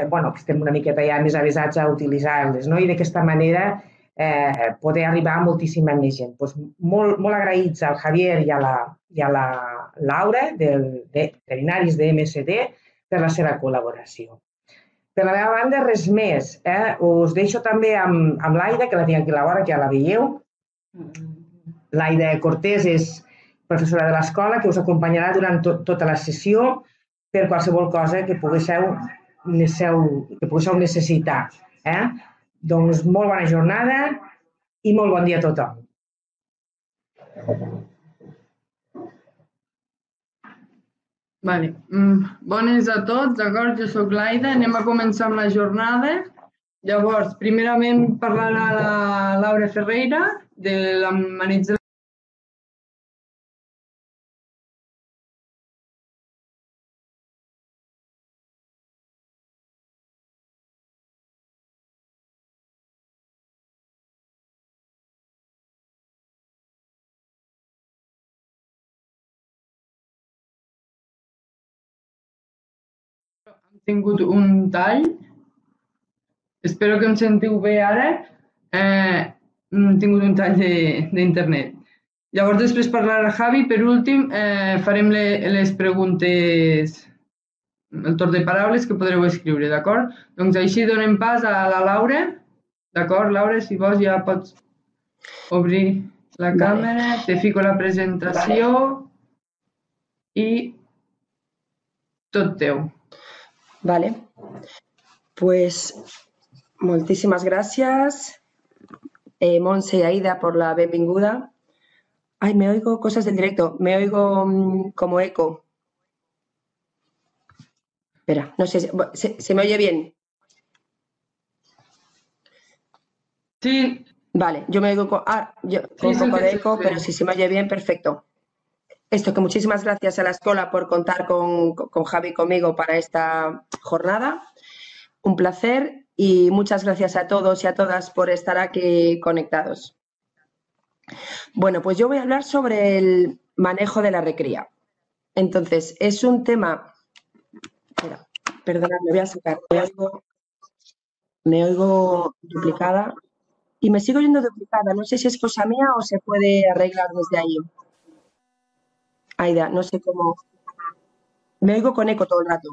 que estem una miqueta ja més avisats a utilitzar-les, no? I d'aquesta manera poder arribar a moltíssima més gent. Doncs molt agraïts al Javier i a la Laura, de veterinaris de MSD, per la seva col·laboració. Per la meva banda, res més. Us deixo també amb l'Aida, que la tinc aquí a la vora, que ja la veieu. L'Aida Cortés és professora de l'escola, que us acompanyarà durant tota la sessió per qualsevol cosa que poguéssiu necessitar. Doncs molt bona jornada i molt bon dia a tothom. Bones a tots, d'acord? Jo soc l'Aida, anem a començar amb la jornada. Llavors, primerament parlarà la Laura Ferreira, de la maneig de Hem tingut un tall. Espero que em sentiu bé ara. Hem tingut un tall d'internet. Llavors després parlarà Javi. Per últim farem les preguntes, el torn de paraules que podreu escriure, d'acord? Doncs així donem pas a la Laura. D'acord, Laura, si vols ja pots obrir la càmera. Te fico la presentació i tot teu. Vale, pues moltíssimes gràcies, Montse y Aida, por la benvinguda. Ay, me oigo cosas del directo, me oigo como eco. Espera, no sé, ¿se me oye bien? Sí. Vale, yo me oigo con un poco de eco, pero si se me oye bien, perfecto. Esto, que muchísimas gracias a la escuela por contar con Javi y conmigo para esta jornada. Un placer y muchas gracias a todos y a todas por estar aquí conectados. Bueno, pues yo voy a hablar sobre el manejo de la recría. Entonces, es un tema... Espera, perdona, me voy a sacar. Me oigo duplicada y me sigo oyendo duplicada. No sé si es cosa mía o se puede arreglar desde ahí. Aida, no sé cómo... Me oigo con eco todo el rato.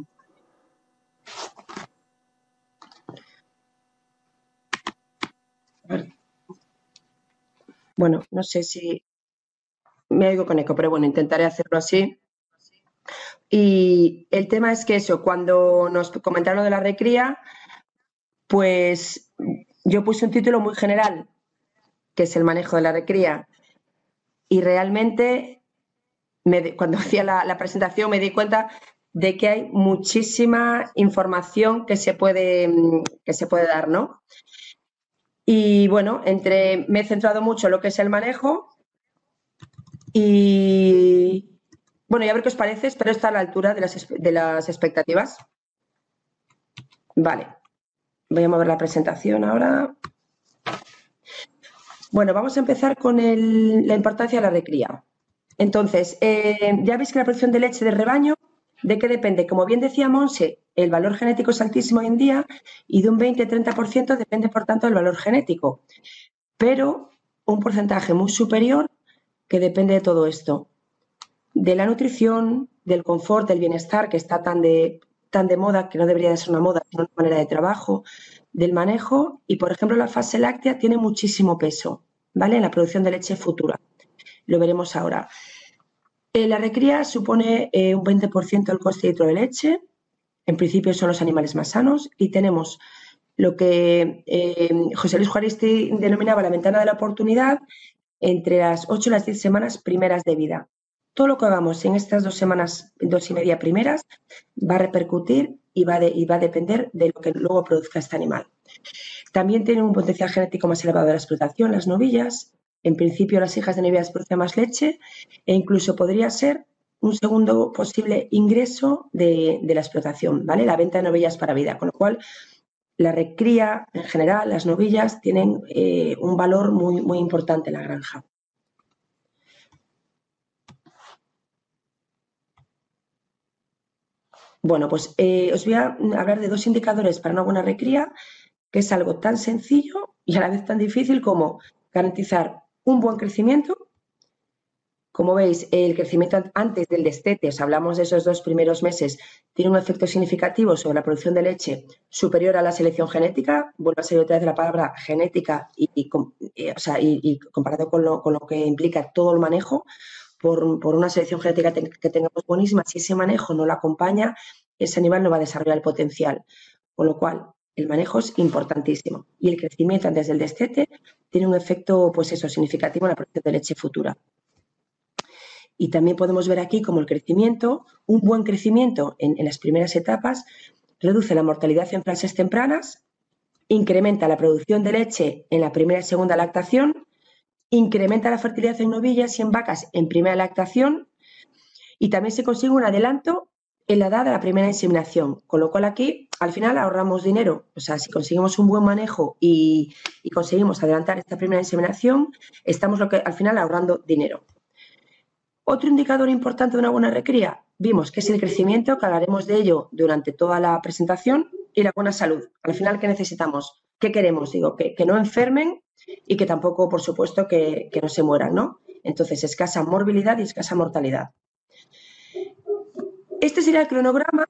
Bueno, no sé si me oigo con eco, pero bueno, intentaré hacerlo así. Y el tema es que eso, cuando nos comentaron lo de la recría, pues yo puse un título muy general, que es el manejo de la recría. Y realmente... cuando hacía la presentación me di cuenta de que hay muchísima información que se puede dar, ¿no? Y bueno, me he centrado mucho en lo que es el manejo y bueno, y a ver qué os parece, espero estar a la altura de las expectativas. Vale, voy a mover la presentación ahora. Bueno, vamos a empezar con la importancia de la recría. Entonces, ya veis que la producción de leche de rebaño, ¿de qué depende? Como bien decía Monse, el valor genético es altísimo hoy en día y de un 20-30% depende, por tanto, del valor genético. Pero un porcentaje muy superior que depende de todo esto. De la nutrición, del confort, del bienestar, que está tan de moda, que no debería de ser una moda, sino una manera de trabajo, del manejo y, por ejemplo, la fase láctea tiene muchísimo peso, ¿vale? En la producción de leche futura. Lo veremos ahora. La recría supone un 20% del coste de litro de leche. En principio son los animales más sanos y tenemos lo que José Luis Juaristi denominaba la ventana de la oportunidad entre las 8 y las 10 semanas primeras de vida. Todo lo que hagamos en estas 2 semanas, 2 y media primeras, va a repercutir y va a depender de lo que luego produzca este animal. También tienen un potencial genético más elevado de la explotación, las novillas. En principio, las hijas de novillas producen más leche e incluso podría ser un segundo posible ingreso de la explotación, ¿vale? La venta de novillas para vida, con lo cual la recría en general, las novillas, tienen un valor muy, muy importante en la granja. Bueno, pues os voy a hablar de 2 indicadores para una buena recría, que es algo tan sencillo y a la vez tan difícil como garantizar un buen crecimiento. Como veis, el crecimiento antes del destete, os hablamos de esos 2 primeros meses, tiene un efecto significativo sobre la producción de leche superior a la selección genética. Vuelvo a salir otra vez la palabra genética y comparado con lo que implica todo el manejo, por una selección genética que tengamos buenísima, si ese manejo no lo acompaña, ese animal no va a desarrollar el potencial. Con lo cual, el manejo es importantísimo. Y el crecimiento antes del destete tiene un efecto, pues eso, significativo en la producción de leche futura. Y también podemos ver aquí cómo el crecimiento, un buen crecimiento en las primeras etapas, reduce la mortalidad en fases tempranas, incrementa la producción de leche en la primera y segunda lactación, incrementa la fertilidad en novillas y en vacas en primera lactación y también se consigue un adelanto en la edad de la primera inseminación, con lo cual aquí al final ahorramos dinero. O sea, si conseguimos un buen manejo y conseguimos adelantar esta primera inseminación, estamos al final ahorrando dinero. Otro indicador importante de una buena recría, vimos que es el crecimiento, que hablaremos de ello durante toda la presentación, y la buena salud. Al final, ¿qué necesitamos? ¿Qué queremos? Digo, que no enfermen y que tampoco, por supuesto, que no se mueran, ¿no? Entonces, escasa morbilidad y escasa mortalidad. Este sería el cronograma,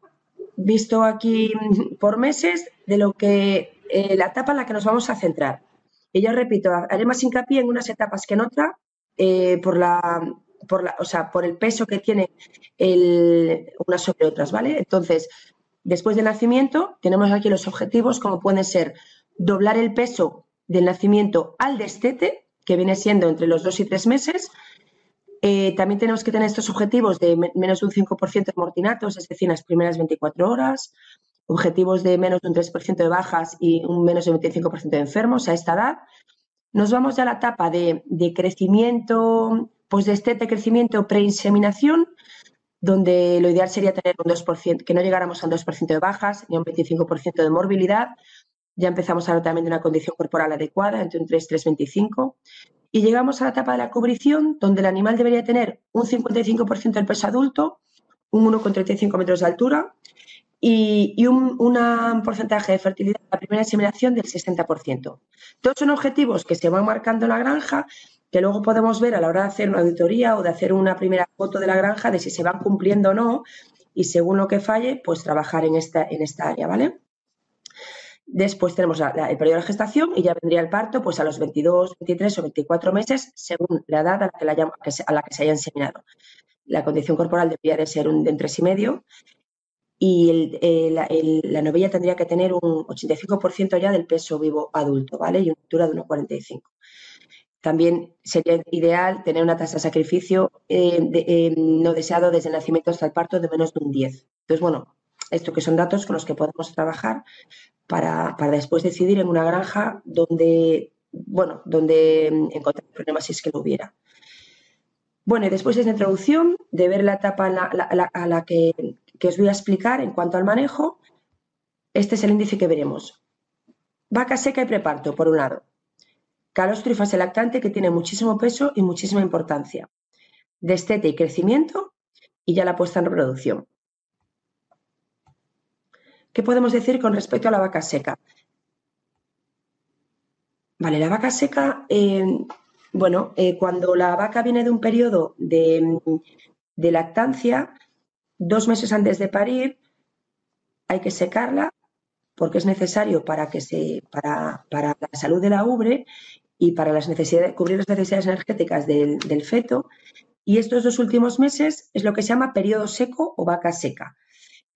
visto aquí por meses, de lo que la etapa en la que nos vamos a centrar. Y yo repito, haré más hincapié en unas etapas que en otra, por el peso que tiene unas sobre otras, ¿vale? Entonces, después del nacimiento, tenemos aquí los objetivos, como pueden ser doblar el peso del nacimiento al destete, que viene siendo entre los 2 y 3 meses. También tenemos que tener estos objetivos de menos de un 5% de mortinatos, es decir, en las primeras 24 horas, objetivos de menos de un 3% de bajas y un menos de un 25% de enfermos a esta edad. Nos vamos ya a la etapa de crecimiento, pues destete, crecimiento, preinseminación, donde lo ideal sería tener un 2%, que no llegáramos al 2% de bajas ni a un 25% de morbilidad. Ya empezamos a hablar también de una condición corporal adecuada, entre un 3 y 3,25. Y llegamos a la etapa de la cubrición, donde el animal debería tener un 55% del peso adulto, un 1,35 metros de altura y un porcentaje de fertilidad en la primera inseminación del 60%. Todos son objetivos que se van marcando en la granja, que luego podemos ver a la hora de hacer una auditoría o de hacer una primera foto de la granja de si se van cumpliendo o no, y según lo que falle, pues trabajar en esta área, ¿vale? Después tenemos el periodo de gestación y ya vendría el parto pues a los 22, 23 o 24 meses, según la edad a la que se haya inseminado. La condición corporal debería de ser de un 3,5 y la novilla tendría que tener un 85% ya del peso vivo adulto, ¿vale? Y una altura de 1,45. También sería ideal tener una tasa de sacrificio no deseado desde el nacimiento hasta el parto de menos de un 10. Entonces, bueno, esto que son datos con los que podemos trabajar para después decidir en una granja donde encontrar problemas si es que lo hubiera. Bueno, y después de esta introducción, de ver la etapa a la que os voy a explicar en cuanto al manejo, este es el índice que veremos. Vaca seca y preparto, por un lado. Calostro y fase lactante, que tiene muchísimo peso y muchísima importancia. Destete y crecimiento, y ya la puesta en reproducción. ¿Qué podemos decir con respecto a la vaca seca? Vale, la vaca seca, cuando la vaca viene de un periodo de lactancia, 2 meses antes de parir, hay que secarla porque es necesario para la salud de la ubre y para cubrir las necesidades energéticas del feto. Y estos 2 últimos meses es lo que se llama periodo seco o vaca seca.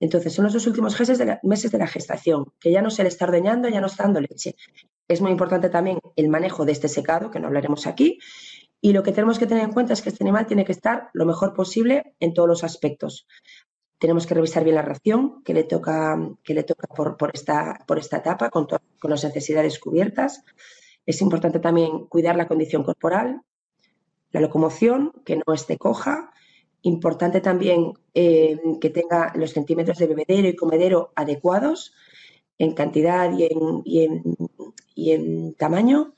Entonces, son los 2 últimos meses de la gestación, que ya no se le está ordeñando, ya no está dando leche. Es muy importante también el manejo de este secado, que no hablaremos aquí, y lo que tenemos que tener en cuenta es que este animal tiene que estar lo mejor posible en todos los aspectos. Tenemos que revisar bien la ración que le toca por esta etapa, con las necesidades cubiertas. Es importante también cuidar la condición corporal, la locomoción, que no esté coja. Importante también que tenga los centímetros de bebedero y comedero adecuados en cantidad y en tamaño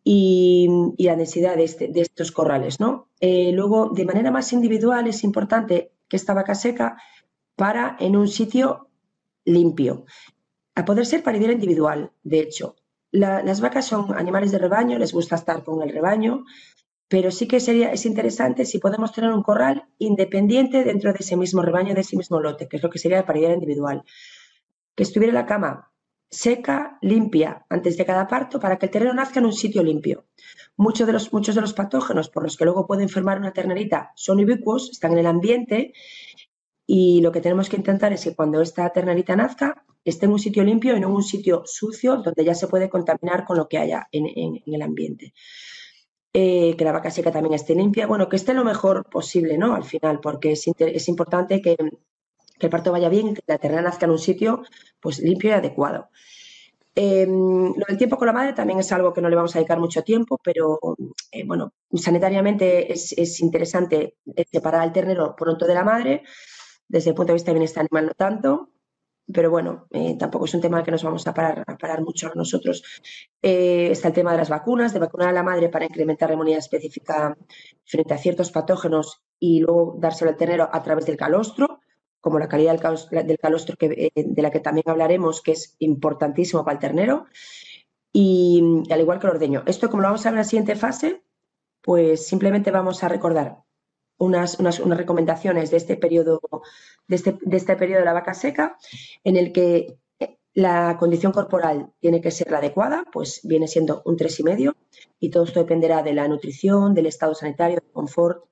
y la densidad de estos corrales, ¿no? Luego, de manera más individual, es importante que esta vaca seca para en un sitio limpio. A poder ser paridera individual, de hecho. Las vacas son animales de rebaño, les gusta estar con el rebaño, pero sí que es interesante si podemos tener un corral independiente dentro de ese mismo rebaño, de ese mismo lote, que es lo que sería la paridera individual. Que estuviera la cama seca, limpia, antes de cada parto, para que el ternero nazca en un sitio limpio. Muchos de los patógenos por los que luego puede enfermar una ternerita son ubicuos, están en el ambiente, y lo que tenemos que intentar es que cuando esta ternerita nazca esté en un sitio limpio y no en un sitio sucio donde ya se puede contaminar con lo que haya en el ambiente. Que la vaca seca también esté limpia, bueno, que esté lo mejor posible, ¿no? Al final, porque es importante que el parto vaya bien y que la ternera nazca en un sitio pues limpio y adecuado. Lo del tiempo con la madre también es algo que no le vamos a dedicar mucho tiempo, pero bueno, sanitariamente es interesante separar al ternero pronto de la madre, desde el punto de vista de bienestar animal no tanto, pero bueno, tampoco es un tema al que nos vamos a parar mucho nosotros. Está el tema de las vacunas, de vacunar a la madre para incrementar la inmunidad específica frente a ciertos patógenos y luego dárselo al ternero a través del calostro, como la calidad del calostro de la que también hablaremos, que es importantísimo para el ternero, y al igual que el ordeño. Esto, como lo vamos a ver en la siguiente fase, pues simplemente vamos a recordar unas recomendaciones de este periodo de la vaca seca, en el que la condición corporal tiene que ser la adecuada, pues viene siendo un 3,5, y todo esto dependerá de la nutrición, del estado sanitario, del confort.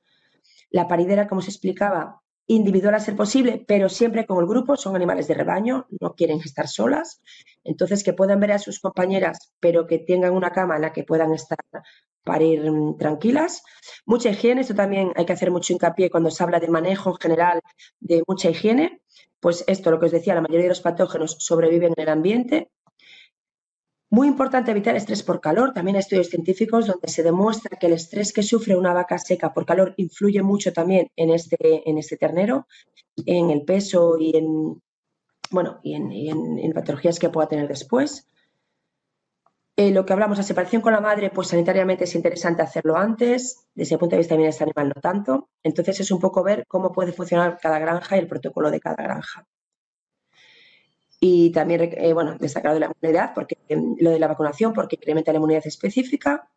La paridera, como se explicaba, individual a ser posible, pero siempre con el grupo, son animales de rebaño, no quieren estar solas, entonces que puedan ver a sus compañeras, pero que tengan una cama en la que puedan estar para ir tranquilas. Mucha higiene, esto también hay que hacer mucho hincapié cuando se habla de manejo en general, de mucha higiene, pues esto, lo que os decía, la mayoría de los patógenos sobreviven en el ambiente. Muy importante evitar estrés por calor. También hay estudios científicos donde se demuestra que el estrés que sufre una vaca seca por calor influye mucho también en este ternero, en el peso y en patologías que pueda tener después. Lo que hablamos, la separación con la madre, pues sanitariamente es interesante hacerlo antes, desde el punto de vista de bienestar animal no tanto. Entonces es un poco ver cómo puede funcionar cada granja y el protocolo de cada granja. Y también, destacar de la inmunidad, porque lo de la vacunación, porque incrementa la inmunidad específica.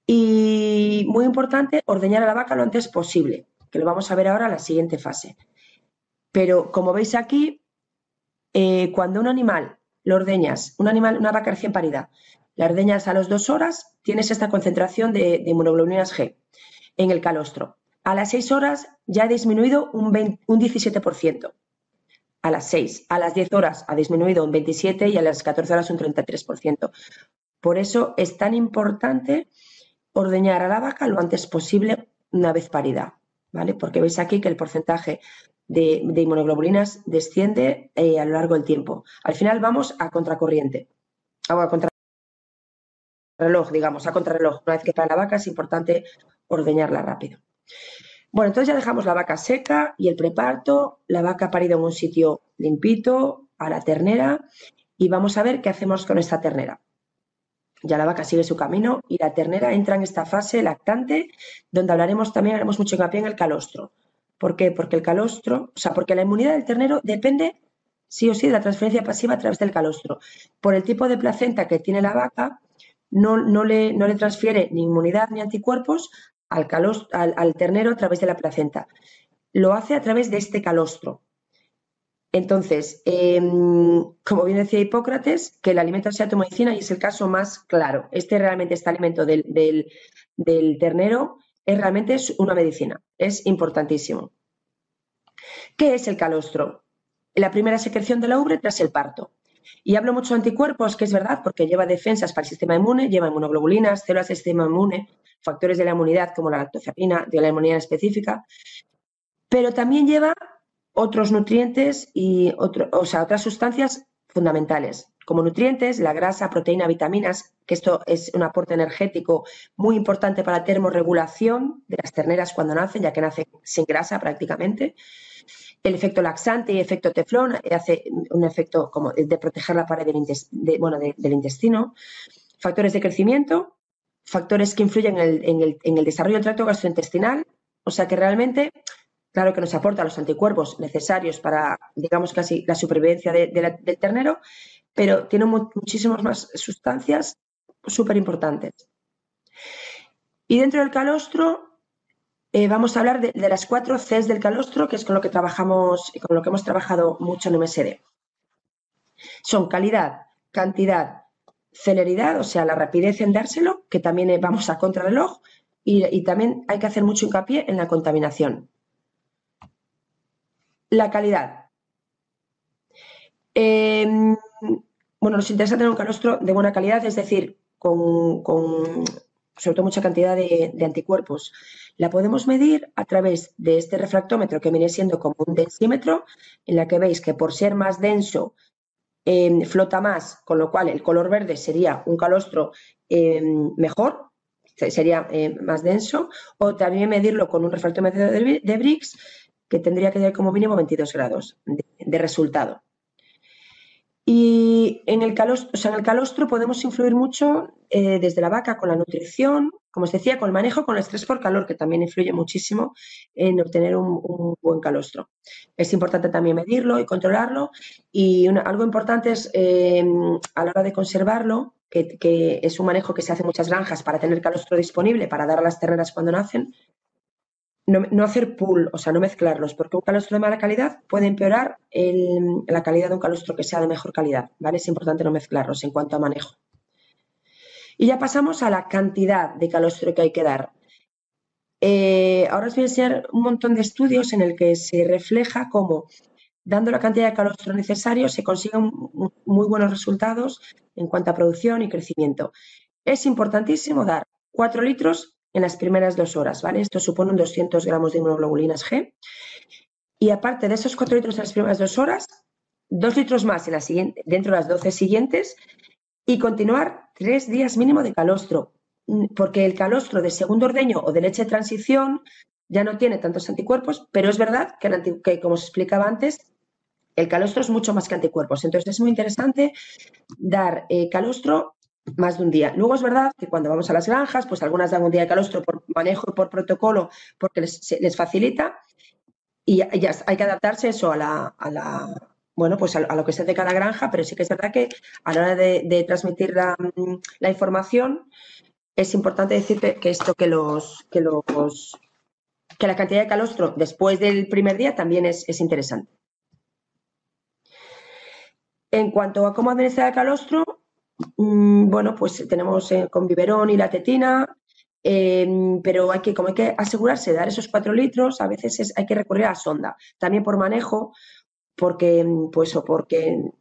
Y muy importante, ordeñar a la vaca lo antes posible, que lo vamos a ver ahora en la siguiente fase. Pero como veis aquí, cuando un animal lo ordeñas, una vaca recién parida, la ordeñas a las 2 horas, tienes esta concentración de inmunoglobulinas G en el calostro. A las 6 horas ya ha disminuido un 17%. A las 6, a las 10 horas ha disminuido un 27% y a las 14 horas un 33%. Por eso es tan importante ordeñar a la vaca lo antes posible una vez parida, ¿vale? Porque veis aquí que el porcentaje de inmunoglobulinas desciende a lo largo del tiempo. Al final vamos a contracorriente, a contrarreloj, digamos, a contrarreloj. Una vez que para la vaca es importante ordeñarla rápido. Bueno, entonces ya dejamos la vaca seca y el preparto, la vaca parida en un sitio limpito, a la ternera, y vamos a ver qué hacemos con esta ternera. Ya la vaca sigue su camino y la ternera entra en esta fase lactante, donde haremos mucho hincapié en el calostro. ¿Por qué? Porque el calostro, porque la inmunidad del ternero depende sí o sí de la transferencia pasiva a través del calostro. Por el tipo de placenta que tiene la vaca, no le transfiere ni inmunidad ni anticuerpos al ternero a través de la placenta. Lo hace a través de este calostro. Entonces, como bien decía Hipócrates, que el alimento sea tu medicina, y es el caso más claro. Realmente este alimento del ternero realmente es una medicina, es importantísimo. ¿Qué es el calostro? La primera secreción de la ubre tras el parto. Y hablo mucho de anticuerpos, que es verdad, porque lleva defensas para el sistema inmune, lleva inmunoglobulinas, células del sistema inmune, factores de la inmunidad como la lactoferrina, de la inmunidad específica, pero también lleva otros nutrientes y otras sustancias fundamentales, como nutrientes, la grasa, proteína, vitaminas, que esto es un aporte energético muy importante para la termorregulación de las terneras cuando nacen, ya que nacen sin grasa prácticamente. El efecto laxante y efecto teflón hace un efecto como de proteger la pared del intestino. Factores de crecimiento, factores que influyen en el desarrollo del tracto gastrointestinal, o sea que realmente claro que nos aporta los anticuerpos necesarios para, digamos, casi la supervivencia del ternero, pero tiene muchísimas más sustancias súper importantes. Y dentro del calostro vamos a hablar de las 4 Cs del calostro, que es con lo que trabajamos, con lo que hemos trabajado mucho en MSD. Son calidad, cantidad, celeridad, o sea, la rapidez en dárselo, que también vamos a contrarreloj, y también hay que hacer mucho hincapié en la contaminación. La calidad. Bueno, nos interesa tener un calostro de buena calidad, es decir, con sobre todo mucha cantidad de anticuerpos. La podemos medir a través de este refractómetro que viene siendo como un densímetro, en la que veis que por ser más denso flota más, con lo cual el color verde sería un calostro mejor, sería más denso, o también medirlo con un refractómetro de Brix, que tendría que tener como mínimo 22 grados de resultado. Y en el calostro podemos influir mucho desde la vaca con la nutrición, como os decía, con el manejo, con el estrés por calor, que también influye muchísimo en obtener un buen calostro. Es importante también medirlo y controlarlo, y algo importante es a la hora de conservarlo, que es un manejo que se hace en muchas granjas para tener calostro disponible para dar a las terneras cuando nacen. No hacer pool, o sea, no mezclarlos, porque un calostro de mala calidad puede empeorar la calidad de un calostro que sea de mejor calidad, ¿vale? Es importante no mezclarlos en cuanto a manejo. Y ya pasamos a la cantidad de calostro que hay que dar. Ahora os voy a enseñar un montón de estudios en el que se refleja cómo, dando la cantidad de calostro necesario, se consiguen muy buenos resultados en cuanto a producción y crecimiento. Es importantísimo dar 4 litros en las primeras 2 horas, ¿vale? Esto supone 200 gramos de inmunoglobulinas G. Y aparte de esos 4 litros en las primeras 2 horas, 2 litros más dentro de las 12 siguientes, y continuar 3 días mínimo de calostro, porque el calostro de segundo ordeño o de leche de transición ya no tiene tantos anticuerpos, pero es verdad que como os explicaba antes, el calostro es mucho más que anticuerpos. Entonces es muy interesante dar calostro más de un día. Luego es verdad que cuando vamos a las granjas, pues algunas dan un día de calostro por manejo y por protocolo, porque les facilita, y ya hay que adaptarse eso bueno, pues a lo que se hace cada granja, pero sí que es verdad que a la hora de transmitir la información es importante decir que la cantidad de calostro después del primer día también es interesante. En cuanto a cómo administrar el calostro, bueno, pues tenemos con biberón y la tetina, pero hay que asegurarse de dar esos 4 litros. A veces hay que recurrir a la sonda, también por manejo, porque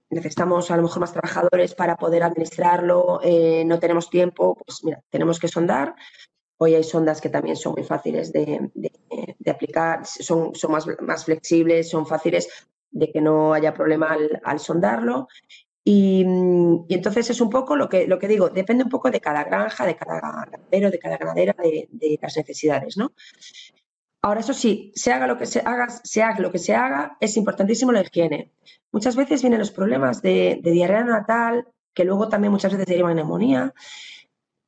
necesitamos a lo mejor más trabajadores para poder administrarlo, no tenemos tiempo, pues mira, tenemos que sondar. Hoy hay sondas que también son muy fáciles de aplicar, son más flexibles, son fáciles de que no haya problema al sondarlo. Y entonces es un poco lo que digo, depende un poco de cada granja, de cada ganadero, de cada ganadera, de las necesidades, ¿no? Ahora, eso sí, se haga lo que se haga, es importantísimo la higiene. Muchas veces vienen los problemas de diarrea neonatal, que luego también muchas veces derivan en neumonía,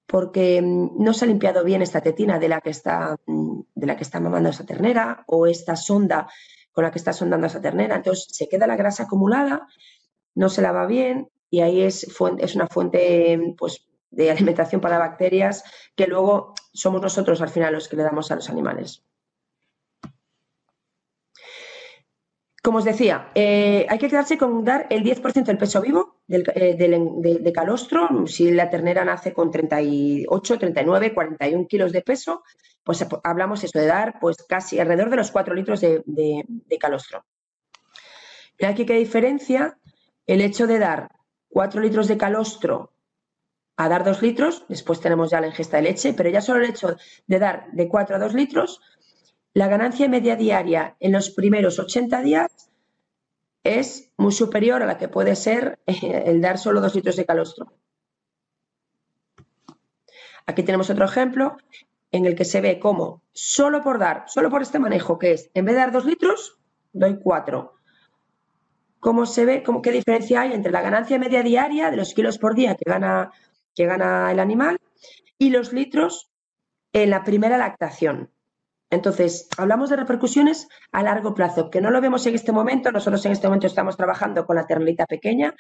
porque no se ha limpiado bien esta tetina de la que está mamando esa ternera, o esta sonda con la que está sondando esa ternera. Entonces se queda la grasa acumulada, no se lava bien, y ahí es una fuente, pues, de alimentación para bacterias que luego somos nosotros al final los que le damos a los animales. Como os decía, hay que quedarse con dar el 10% del peso vivo de calostro. Si la ternera nace con 38, 39, 41 kilos de peso, pues hablamos eso de dar pues casi alrededor de los 4 litros de calostro. Y aquí qué diferencia el hecho de dar 4 litros de calostro a dar 2 litros, después tenemos ya la ingesta de leche, pero ya solo el hecho de dar de 4 a 2 litros, la ganancia media diaria en los primeros 80 días es muy superior a la que puede ser el dar solo 2 litros de calostro. Aquí tenemos otro ejemplo en el que se ve cómo solo por este manejo, que es, en vez de dar 2 litros, doy 4. Cómo se ve, qué diferencia hay entre la ganancia media diaria de los kilos por día que gana el animal y los litros en la primera lactación. Entonces, hablamos de repercusiones a largo plazo, que no lo vemos en este momento. Nosotros en este momento estamos trabajando con la ternera pequeña,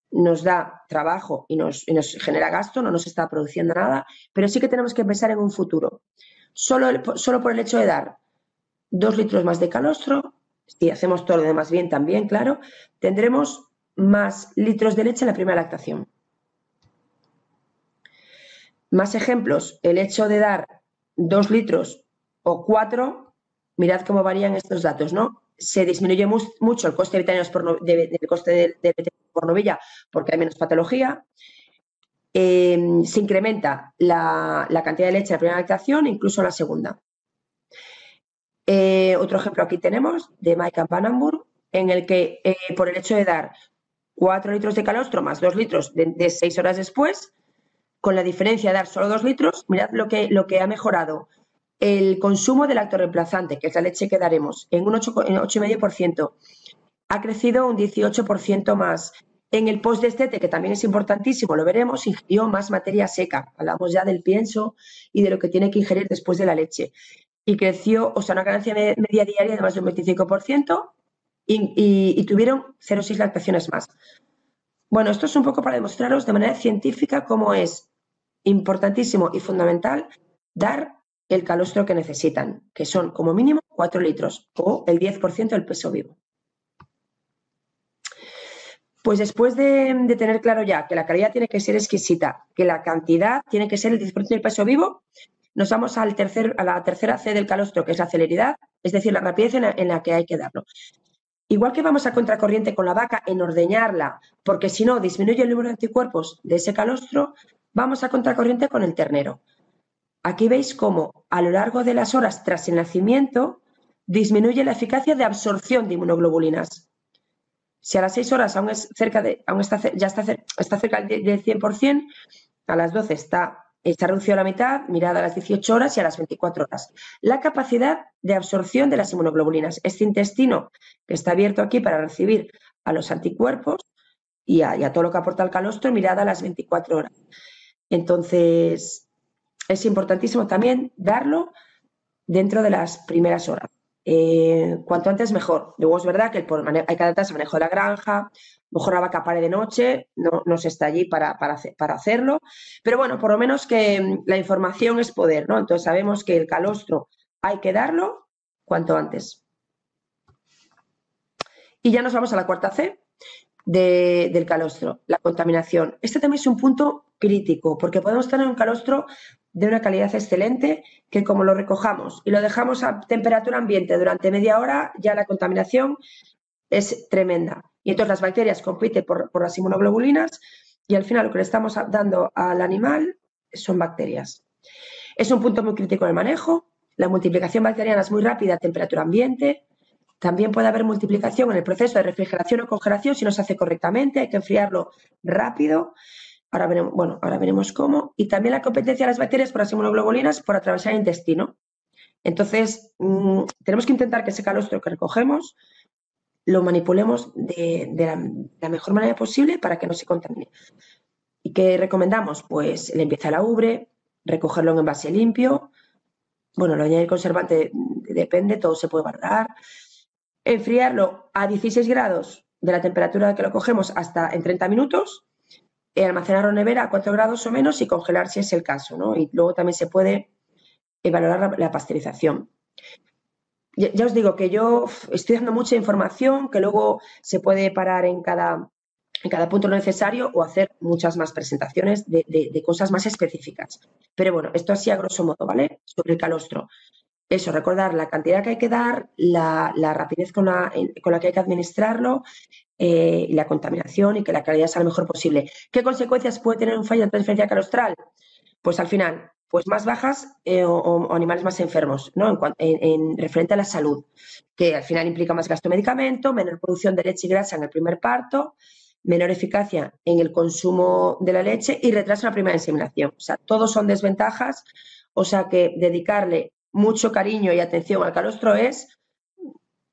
nos da trabajo y nos genera gasto, no nos está produciendo nada, pero sí que tenemos que pensar en un futuro. Solo por el hecho de dar 2 litros más de calostro, si hacemos todo lo demás bien también, claro, tendremos más litros de leche en la primera lactación. Más ejemplos, el hecho de dar 2 litros o 4, mirad cómo varían estos datos, ¿no? Se disminuye mucho el coste de veterinario por novilla porque hay menos patología. Se incrementa la cantidad de leche en la primera lactación, incluso en la segunda. Otro ejemplo aquí tenemos de Mike Pannenburg, en el que por el hecho de dar 4 litros de calostro más 2 litros de 6 horas después, con la diferencia de dar solo 2 litros, mirad lo que ha mejorado. El consumo de lactorreemplazante, que es la leche que daremos, en un 8,5%, ha crecido un 18% más. En el post-destete, que también es importantísimo, lo veremos, ingirió más materia seca. Hablamos ya del pienso y de lo que tiene que ingerir después de la leche. Y creció, o sea, una ganancia media diaria de más de un 25% y tuvieron 0,6 lactaciones más. Bueno, esto es un poco para demostraros de manera científica cómo es importantísimo y fundamental dar el calostro que necesitan, que son como mínimo 4 litros o el 10% del peso vivo. Pues después de tener claro ya que la calidad tiene que ser exquisita, que la cantidad tiene que ser el 10% del peso vivo, nos vamos a la tercera C del calostro, que es la celeridad, es decir, la rapidez en la que hay que darlo. Igual que vamos a contracorriente con la vaca en ordeñarla, porque si no disminuye el número de anticuerpos de ese calostro, vamos a contracorriente con el ternero. Aquí veis cómo a lo largo de las horas tras el nacimiento disminuye la eficacia de absorción de inmunoglobulinas. Si a las 6 horas aún está cerca del 100%, a las 12 está reducido a la mitad, mirad a las 18 horas y a las 24 horas. La capacidad de absorción de las inmunoglobulinas. Este intestino que está abierto aquí para recibir a los anticuerpos y a todo lo que aporta el calostro, mirad a las 24 horas. Entonces, es importantísimo también darlo dentro de las primeras horas. Cuanto antes mejor. Luego es verdad que hay que adaptarse al manejo de la granja, mejor la vaca pare de noche, no se está allí para hacerlo, pero bueno, por lo menos que la información es poder, ¿no? Entonces sabemos que el calostro hay que darlo cuanto antes. Y ya nos vamos a la cuarta C del calostro, la contaminación. Este también es un punto crítico, porque podemos tener un calostro de una calidad excelente, que como lo recojamos y lo dejamos a temperatura ambiente durante media hora, ya la contaminación es tremenda. Y entonces las bacterias compiten por las inmunoglobulinas y al final lo que le estamos dando al animal son bacterias. Es un punto muy crítico en el manejo. La multiplicación bacteriana es muy rápida a temperatura ambiente. También puede haber multiplicación en el proceso de refrigeración o congelación si no se hace correctamente. Hay que enfriarlo rápido. Ahora veremos cómo. Y también la competencia de las bacterias por las inmunoglobulinas por atravesar el intestino. Entonces, tenemos que intentar que ese calostro que recogemos lo manipulemos de la mejor manera posible para que no se contamine. ¿Y qué recomendamos? Pues limpieza la ubre, recogerlo en envase limpio. Bueno, lo añadir conservante depende, todo se puede guardar. Enfriarlo a 16 grados de la temperatura que lo cogemos hasta en 30 minutos. Almacenarlo en nevera a 4 grados o menos y congelar si es el caso, ¿no? Y luego también se puede valorar la pasteurización. Ya os digo que yo estoy dando mucha información que luego se puede parar en cada punto lo necesario o hacer muchas más presentaciones de cosas más específicas. Pero bueno, esto así a grosso modo, ¿vale? Sobre el calostro. Eso, recordar la cantidad que hay que dar, la rapidez con la que hay que administrarlo, y la contaminación y que la calidad sea lo mejor posible. ¿Qué consecuencias puede tener un fallo de transferencia calostral? Pues al final, pues más bajas o animales más enfermos, ¿no? En referente a la salud, que al final implica más gasto de medicamento, menor producción de leche y grasa en el primer parto, menor eficacia en el consumo de la leche y retraso en la primera inseminación. O sea, todos son desventajas, o sea que dedicarle mucho cariño y atención al calostro es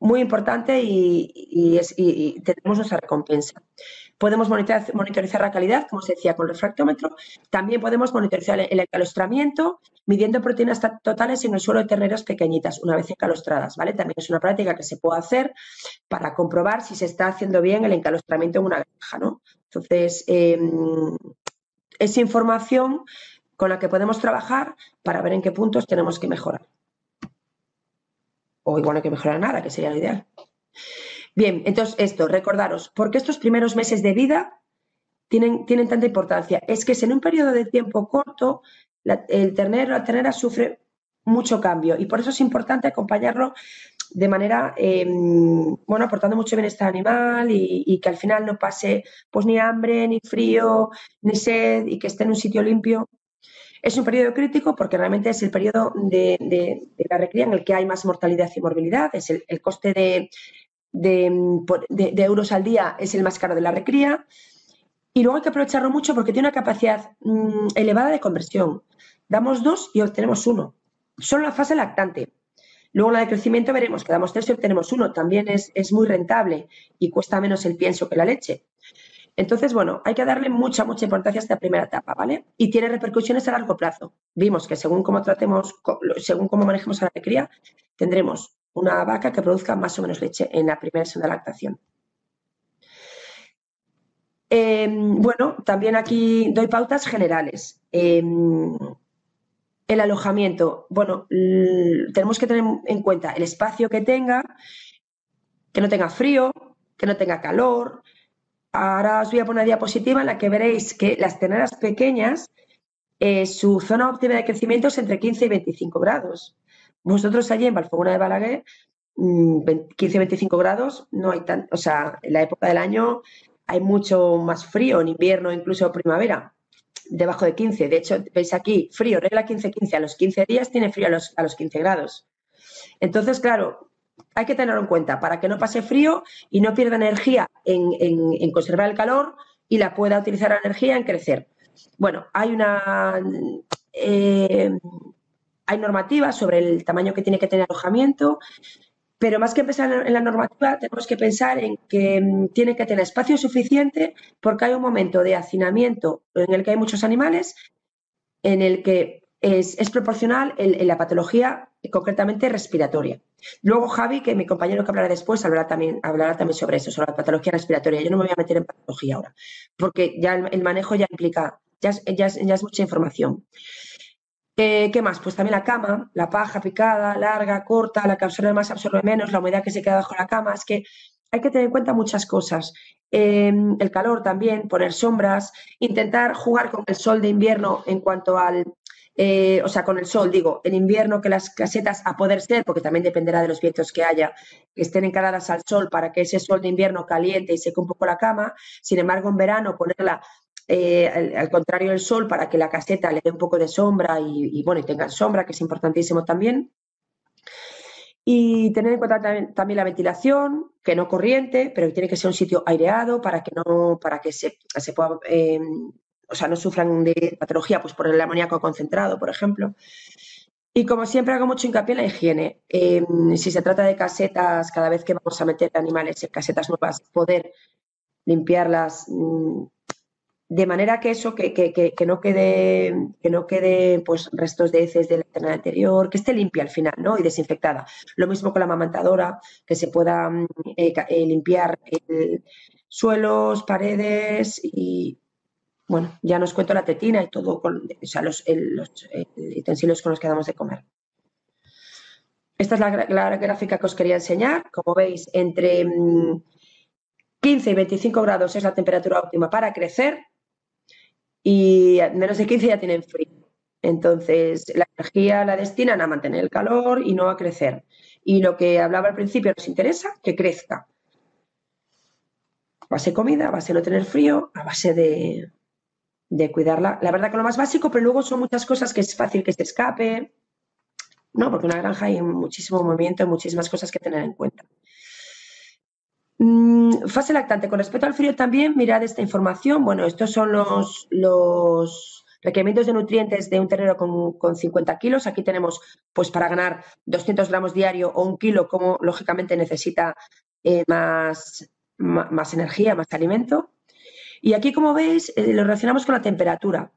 muy importante y tenemos nuestra recompensa. Podemos monitorizar la calidad, como se decía, con el refractómetro. También podemos monitorizar el encalostramiento, midiendo proteínas totales en el suelo de terneras pequeñitas, una vez encalostradas, ¿vale? También es una práctica que se puede hacer para comprobar si se está haciendo bien el encalostramiento en una granja, ¿no? Entonces, es información con la que podemos trabajar para ver en qué puntos tenemos que mejorar. O igual no hay que mejorar nada, que sería lo ideal. Bien, entonces recordaros, ¿por qué estos primeros meses de vida tienen tanta importancia? Es que si en un periodo de tiempo corto el ternero, la ternera sufre mucho cambio y por eso es importante acompañarlo de manera, bueno, aportando mucho bienestar animal y que al final no pase pues ni hambre, ni frío, ni sed y que esté en un sitio limpio. Es un periodo crítico porque realmente es el periodo de la recría en el que hay más mortalidad y morbilidad, es el coste de euros al día es el más caro de la recría y luego hay que aprovecharlo mucho porque tiene una capacidad elevada de conversión. Damos 2 y obtenemos 1. Solo la fase lactante. Luego la de crecimiento veremos que damos 3 y obtenemos 1. También es muy rentable y cuesta menos el pienso que la leche. Entonces, bueno, hay que darle mucha importancia a esta primera etapa, ¿vale? Y tiene repercusiones a largo plazo. Vimos que según cómo manejemos a la recría, tendremos una vaca que produzca más o menos leche en la primera semana de lactación. Bueno, también aquí doy pautas generales. El alojamiento, bueno, tenemos que tener en cuenta el espacio que no tenga frío, que no tenga calor. Ahora os voy a poner una diapositiva en la que veréis que las terneras pequeñas, su zona óptima de crecimiento es entre 15 y 25 grados. Vosotros allí en Vallfogona de Balaguer, 15-25 grados, no hay tan, o sea, en la época del año hay mucho más frío, en invierno, incluso primavera, debajo de 15. De hecho, veis aquí, frío, regla 15-15, a los 15 días tiene frío a los 15 grados. Entonces, claro, hay que tenerlo en cuenta para que no pase frío y no pierda energía en conservar el calor y la pueda utilizar la energía en crecer. Bueno, hay normativas sobre el tamaño que tiene que tener alojamiento, pero más que pensar en la normativa, tenemos que pensar en que tiene que tener espacio suficiente porque hay un momento de hacinamiento en el que hay muchos animales, en el que es proporcional en la patología concretamente respiratoria. Luego Javi, que mi compañero que hablará después, hablará también sobre eso, sobre la patología respiratoria. Yo no me voy a meter en patología ahora, porque ya el manejo ya implica, ya es mucha información. ¿Qué más? Pues también la cama, la paja picada, larga, corta, la que absorbe más, absorbe menos, la humedad que se queda bajo la cama. Es que hay que tener en cuenta muchas cosas. El calor también, poner sombras, intentar jugar con el sol de invierno en cuanto al... o sea, con el sol, digo, en invierno que las casetas, a poder ser, porque también dependerá de los vientos que haya, que estén encaradas al sol para que ese sol de invierno caliente y seque un poco la cama. Sin embargo, en verano ponerla al contrario del sol para que la caseta le dé un poco de sombra y bueno, y tenga sombra, que es importantísimo también. Y tener en cuenta también la ventilación, que no corriente, pero que tiene que ser un sitio aireado para que se pueda, o sea, no sufran de patología pues por el amoníaco concentrado, por ejemplo. Y como siempre hago mucho hincapié en la higiene. Si se trata de casetas, cada vez que vamos a meter animales en casetas nuevas, poder limpiarlas de manera que eso, que no quede pues restos de heces de la ternera anterior, que esté limpia al final, ¿no? Y desinfectada. Lo mismo con la amamantadora, que se pueda limpiar suelos, paredes y, bueno, ya nos cuento la tetina y todo, o sea, los utensilios con los que damos de comer. Esta es la gráfica que os quería enseñar. Como veis, entre 15 y 25 grados es la temperatura óptima para crecer y a menos de 15 ya tienen frío. Entonces, la energía la destinan a mantener el calor y no a crecer. Y lo que hablaba al principio nos interesa, que crezca. A base de comida, a base de no tener frío, a base de cuidarla. La verdad que lo más básico, pero luego son muchas cosas que es fácil que se escape, ¿no? Porque en una granja hay muchísimo movimiento y muchísimas cosas que tener en cuenta. Fase lactante. Con respecto al frío también, mirad esta información. Bueno, estos son los requerimientos de nutrientes de un ternero con 50 kilos. Aquí tenemos, pues para ganar 200 gramos diario o 1 kilo, como lógicamente necesita más energía, más alimento. Y aquí, como veis, lo relacionamos con la temperatura.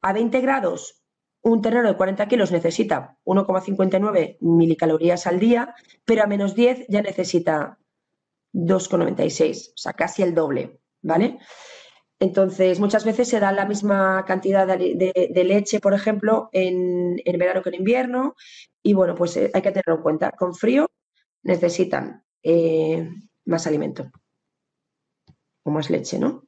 A 20 grados, un ternero de 40 kilos necesita 1,59 milicalorías al día, pero a menos 10 ya necesita 2,96, o sea, casi el doble, ¿vale? Entonces, muchas veces se da la misma cantidad de leche, por ejemplo, en verano que en invierno, y bueno, pues hay que tenerlo en cuenta. Con frío necesitan más alimento o más leche, ¿no?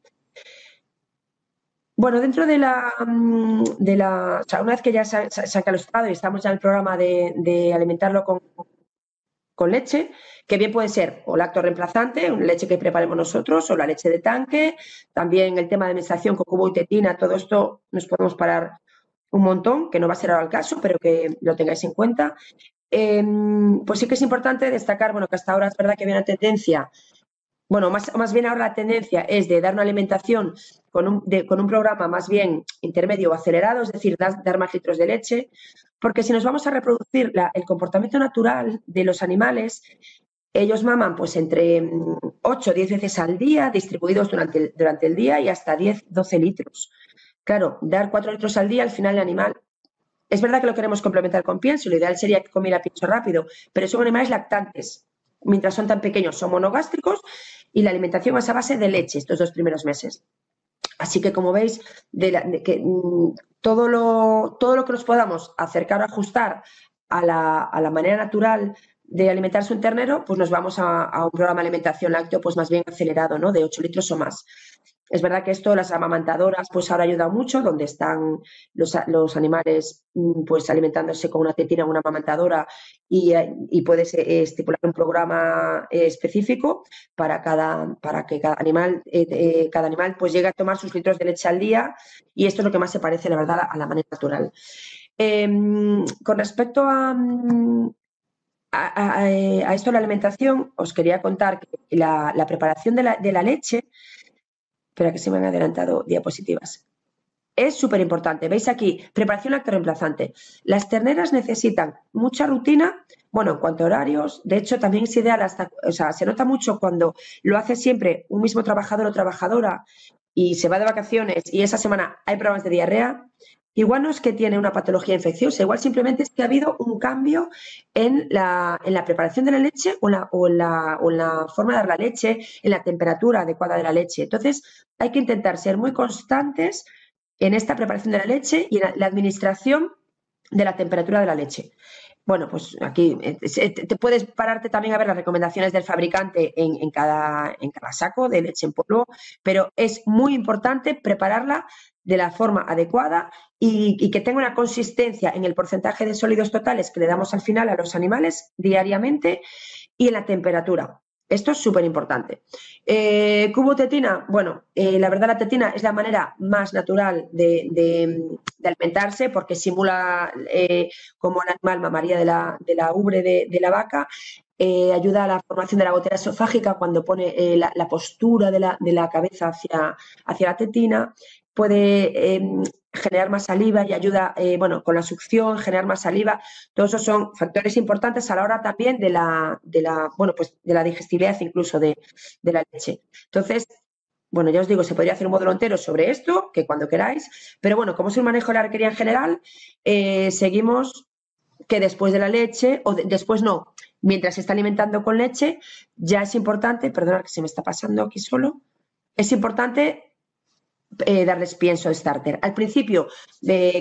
Bueno, dentro o sea, una vez que ya se ha calostado y estamos ya en el programa de alimentarlo con leche, que bien puede ser o lacto reemplazante, una leche que preparemos nosotros, o la leche de tanque, también el tema de administración con cubo y tetina, todo esto nos podemos parar un montón, que no va a ser ahora el caso, pero que lo tengáis en cuenta. Pues sí que es importante destacar, bueno, que hasta ahora es verdad que había una tendencia, bueno, más bien ahora la tendencia es de dar una alimentación con un programa más bien intermedio o acelerado, es decir, dar más litros de leche, porque si nos vamos a reproducir el comportamiento natural de los animales, ellos maman pues entre 8 o 10 veces al día, distribuidos durante el día, y hasta 10-12 litros. Claro, dar 4 litros al día, al final el animal, es verdad que lo queremos complementar con pienso, lo ideal sería que comiera pienso rápido, pero son animales lactantes. Mientras son tan pequeños, son monogástricos, y la alimentación es a base de leche estos 2 primeros meses. Así que, como veis, todo lo que nos podamos acercar o ajustar a la manera natural de alimentarse un ternero, pues nos vamos a un programa de alimentación lácteo pues más bien acelerado, ¿no? De 8 litros o más. Es verdad que esto, las amamantadoras, pues ahora ayuda mucho, donde están los animales pues alimentándose con una tetina o una amamantadora, y puedes estipular un programa específico para que cada animal pues llegue a tomar sus litros de leche al día, y esto es lo que más se parece, la verdad, a la manera natural. Con respecto a esto de la alimentación, os quería contar que la preparación de la leche. Espera, que se me han adelantado diapositivas. Es súper importante. Veis aquí, preparación lactorreemplazante. Las terneras necesitan mucha rutina, bueno, en cuanto a horarios. De hecho, también es ideal o sea, se nota mucho cuando lo hace siempre un mismo trabajador o trabajadora y se va de vacaciones y esa semana hay problemas de diarrea. Igual no es que tiene una patología infecciosa, igual simplemente es que ha habido un cambio en la preparación de la leche o en la forma de dar la leche, en la temperatura adecuada de la leche. Entonces, hay que intentar ser muy constantes en esta preparación de la leche y en la administración de la temperatura de la leche. Bueno, pues aquí te puedes pararte también a ver las recomendaciones del fabricante en cada saco de leche en polvo, pero es muy importante prepararla de la forma adecuada y que tenga una consistencia en el porcentaje de sólidos totales que le damos al final a los animales diariamente, y en la temperatura. Esto es súper importante. Cubo tetina, bueno, la verdad la tetina es la manera más natural de alimentarse, porque simula como el animal mamaría de la ubre de la vaca. Ayuda a la formación de la gotera esofágica cuando pone la postura de la cabeza hacia la tetina. Puede generar más saliva y ayuda, con la succión, generar más saliva. Todos esos son factores importantes a la hora también de la digestibilidad incluso de la leche. Entonces, bueno, ya os digo, se podría hacer un módulo entero sobre esto, que cuando queráis, pero bueno, como es un manejo de la arquería en general, seguimos que después de la leche, después no, mientras se está alimentando con leche, ya es importante, perdonad que se me está pasando aquí solo, es importante darles pienso starter. Al principio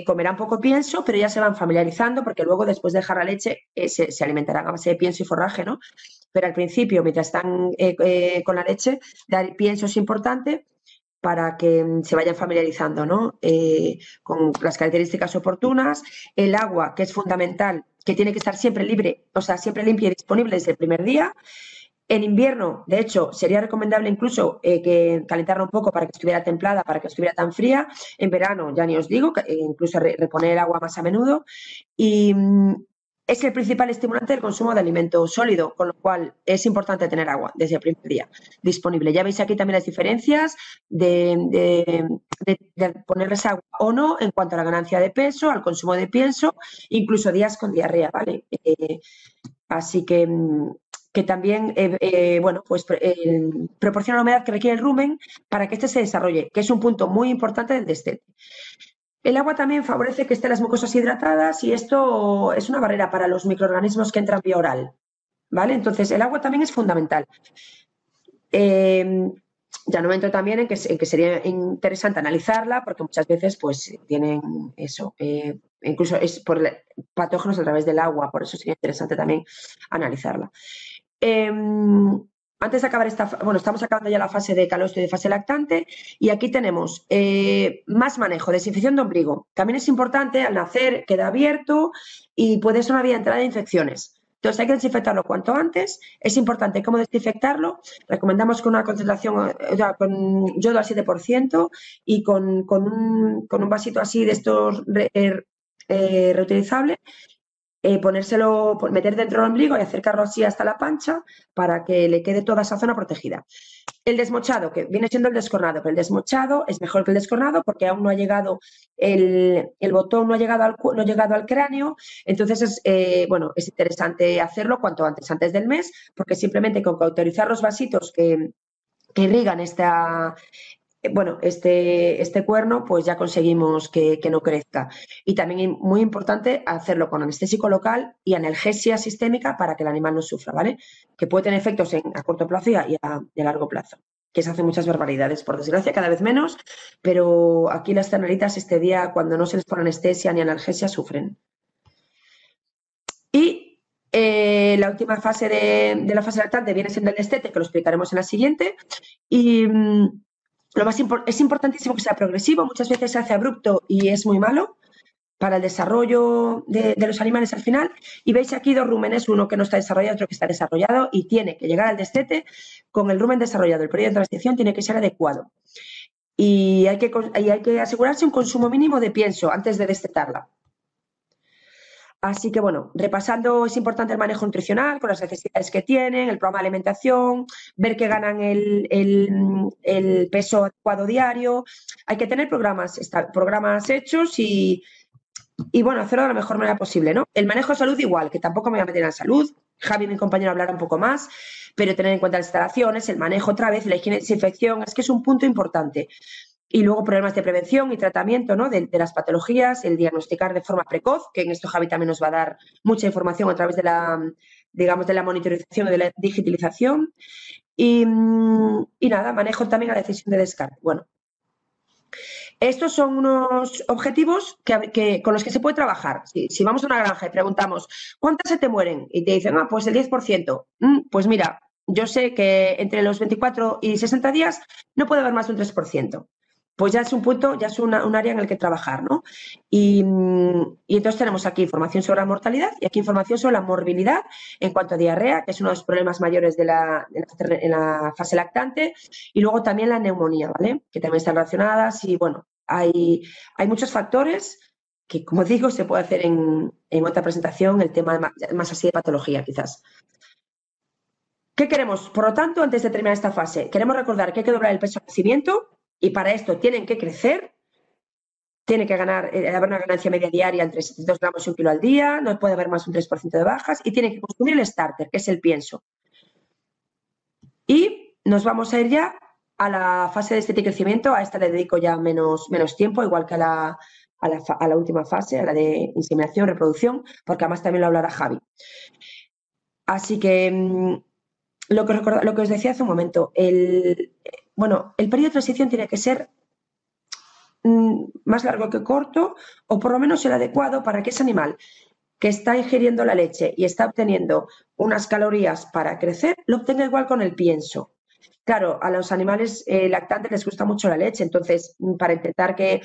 comerán poco pienso, pero ya se van familiarizando, porque luego después de dejar la leche se alimentarán a base de pienso y forraje, ¿no? Pero al principio, mientras están con la leche, dar pienso es importante para que se vayan familiarizando, ¿no? Con las características oportunas. El agua, que es fundamental, que tiene que estar siempre libre, o sea, siempre limpia y disponible desde el primer día. En invierno, de hecho, sería recomendable incluso que calentarla un poco para que estuviera templada, para que no estuviera tan fría. En verano, ya ni os digo, incluso reponer el agua más a menudo. Y es el principal estimulante del consumo de alimento sólido, con lo cual es importante tener agua desde el primer día disponible. Ya veis aquí también las diferencias de ponerles agua o no en cuanto a la ganancia de peso, al consumo de pienso, incluso días con diarrea, ¿vale? Así que que también bueno, pues, proporciona la humedad que requiere el rumen para que éste se desarrolle, que es un punto muy importante del destete. El agua también favorece que estén las mucosas hidratadas y esto es una barrera para los microorganismos que entran vía oral, ¿vale? Entonces, el agua también es fundamental. Ya no entro también en que sería interesante analizarla, porque muchas veces pues tienen eso, incluso es por patógenos a través del agua, por eso sería interesante también analizarla. Antes de acabar estamos acabando ya la fase de calostro y de fase lactante, y aquí tenemos más manejo, desinfección de ombligo. También es importante, al nacer queda abierto y puede ser una vía de entrada de infecciones. Entonces hay que desinfectarlo cuanto antes. Es importante cómo desinfectarlo. Recomendamos con una concentración, con yodo al 7% y con un vasito así de estos reutilizable, meter dentro del ombligo y acercarlo así hasta la pancha para que le quede toda esa zona protegida. El desmochado, que viene siendo el descornado, pero el desmochado es mejor que el descornado porque aún no ha llegado el botón, no ha llegado al cráneo. Entonces, es interesante hacerlo cuanto antes, antes del mes, porque simplemente con cauterizar los vasitos que irrigan este cuerno, pues ya conseguimos que no crezca. Y también muy importante hacerlo con anestésico local y analgesia sistémica para que el animal no sufra, ¿vale? Que puede tener efectos a corto plazo y a largo plazo, que se hacen muchas barbaridades, por desgracia, cada vez menos, pero aquí las terneritas este día, cuando no se les pone anestesia ni analgesia, sufren. Y la última fase de la fase lactante viene siendo el destete, que lo explicaremos en la siguiente. Y es importantísimo que sea progresivo. Muchas veces se hace abrupto y es muy malo para el desarrollo de los animales al final. Y veis aquí dos rúmenes, uno que no está desarrollado, otro que está desarrollado, y tiene que llegar al destete con el rumen desarrollado. El periodo de transición tiene que ser adecuado. Y hay que asegurarse un consumo mínimo de pienso antes de destetarla. Así que, bueno, repasando, es importante el manejo nutricional con las necesidades que tienen, el programa de alimentación, ver que ganan el peso adecuado diario. Hay que tener programas hechos y bueno, hacerlo de la mejor manera posible, ¿no? El manejo de salud igual, que tampoco me voy a meter en salud. Javi, mi compañero, hablará un poco más, pero tener en cuenta las instalaciones, el manejo otra vez, la higiene y desinfección, es que es un punto importante. Y luego problemas de prevención y tratamiento, ¿no? de las patologías, el diagnosticar de forma precoz, que en esto Javi también nos va a dar mucha información a través de la monitorización y de la digitalización. Y nada, manejo también la decisión de descarte. Bueno, estos son unos objetivos con los que se puede trabajar. Si vamos a una granja y preguntamos, ¿cuántas se te mueren? Y te dicen, pues el 10%. Pues mira, yo sé que entre los 24 y 60 días no puede haber más de un 3%. Pues ya es un punto, ya es un área en el que trabajar, ¿no? Y entonces tenemos aquí información sobre la mortalidad y aquí información sobre la morbilidad en cuanto a diarrea, que es uno de los problemas mayores en la fase lactante, y luego también la neumonía, ¿vale? Que también están relacionadas y, bueno, hay muchos factores que, como digo, se puede hacer en otra presentación, el tema más así de patología, quizás. ¿Qué queremos? Por lo tanto, antes de terminar esta fase, queremos recordar que hay que doblar el peso al nacimiento. Y para esto tienen que crecer, tiene que haber una ganancia media diaria entre 700 gramos y 1 kilo al día, no puede haber más de un 3% de bajas y tienen que consumir el starter, que es el pienso. Y nos vamos a ir ya a la fase de estética y crecimiento. A esta le dedico ya menos tiempo, igual que a la última fase, a la de inseminación, reproducción, porque además también lo hablará Javi. Así que lo que os decía hace un momento, el periodo de transición tiene que ser más largo que corto, o por lo menos el adecuado para que ese animal que está ingiriendo la leche y está obteniendo unas calorías para crecer, lo obtenga igual con el pienso. Claro, a los animales lactantes les gusta mucho la leche, entonces para intentar que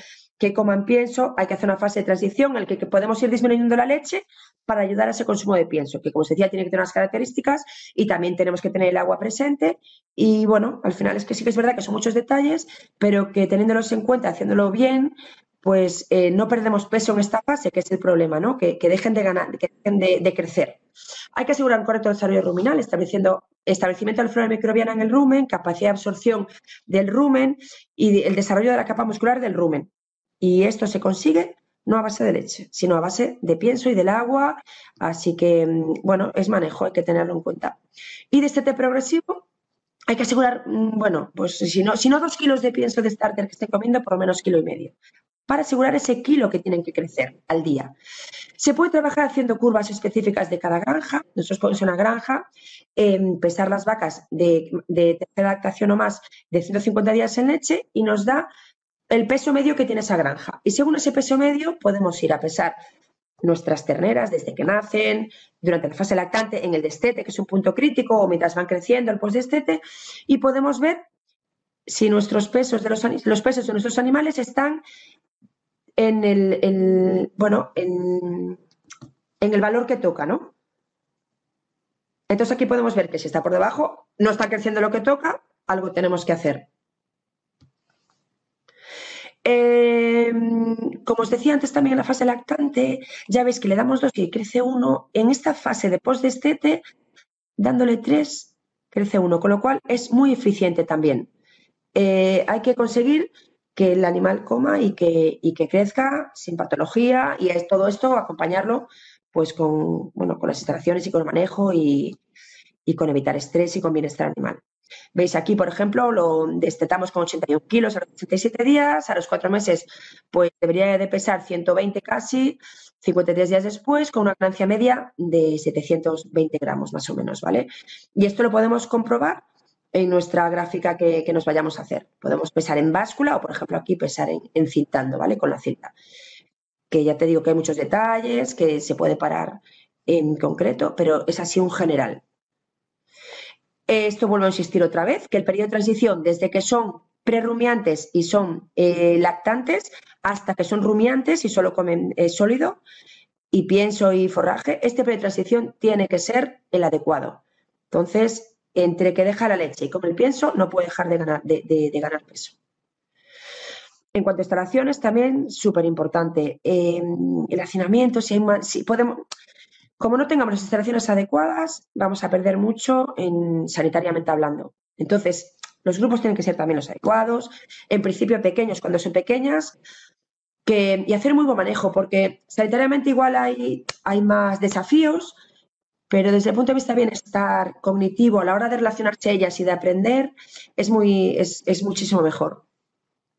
coman pienso hay que hacer una fase de transición en la que podemos ir disminuyendo la leche para ayudar a ese consumo de pienso, que como os decía tiene que tener unas características y también tenemos que tener el agua presente y bueno, al final es que sí que es verdad que son muchos detalles, pero que teniéndolos en cuenta, haciéndolo bien, pues no perdemos peso en esta fase, que es el problema, ¿no? Que dejen de ganar, que dejen de crecer. Hay que asegurar un correcto desarrollo ruminal, establecimiento de la flora microbiana en el rumen, capacidad de absorción del rumen y el desarrollo de la capa muscular del rumen. Y esto se consigue no a base de leche, sino a base de pienso y del agua, así que, bueno, es manejo, hay que tenerlo en cuenta. Y de destete progresivo, hay que asegurar, bueno, pues si no 2 kilos de pienso de starter que estén comiendo, por lo menos 1,5 kilos, para asegurar ese kilo que tienen que crecer al día. Se puede trabajar haciendo curvas específicas de cada granja. Nosotros ponemos una granja, pesar las vacas de tercera lactación o más de 150 días en leche y nos da el peso medio que tiene esa granja. Y según ese peso medio podemos ir a pesar nuestras terneras desde que nacen, durante la fase lactante, en el destete, que es un punto crítico, o mientras van creciendo, el postdestete, y podemos ver si nuestros pesos los pesos de nuestros animales están en el valor que toca, ¿no? Entonces aquí podemos ver que si está por debajo, no está creciendo lo que toca, algo tenemos que hacer. Como os decía antes también en la fase lactante, ya veis que le damos 2 y crece 1. En esta fase de postdestete, dándole 3, crece 1, con lo cual es muy eficiente también. Hay que conseguir que el animal coma y que crezca sin patología, y es todo esto acompañarlo pues con las instalaciones y con el manejo y con evitar estrés y con bienestar animal. Veis aquí, por ejemplo, lo destetamos con 81 kilos a los 87 días, a los 4 meses pues debería de pesar 120 casi, 53 días después con una ganancia media de 720 gramos más o menos, ¿vale? Y esto lo podemos comprobar en nuestra gráfica que nos vayamos a hacer. Podemos pesar en báscula o, por ejemplo, aquí pesar en cintando, ¿vale? Con la cinta. Que ya te digo que hay muchos detalles, que se puede parar en concreto, pero es así un general. Esto vuelvo a insistir otra vez, que el periodo de transición desde que son prerrumiantes y son lactantes hasta que son rumiantes y solo comen sólido y pienso y forraje, este periodo de transición tiene que ser el adecuado. Entonces, entre que deja la leche y come el pienso, no puede dejar de ganar peso. En cuanto a instalaciones, también súper importante. El hacinamiento, si podemos... Como no tengamos las instalaciones adecuadas, vamos a perder mucho sanitariamente hablando. Entonces, los grupos tienen que ser también los adecuados, en principio pequeños cuando son pequeñas, y hacer muy buen manejo, porque sanitariamente igual hay más desafíos, pero desde el punto de vista de bienestar cognitivo, a la hora de relacionarse ellas y de aprender, es muchísimo mejor.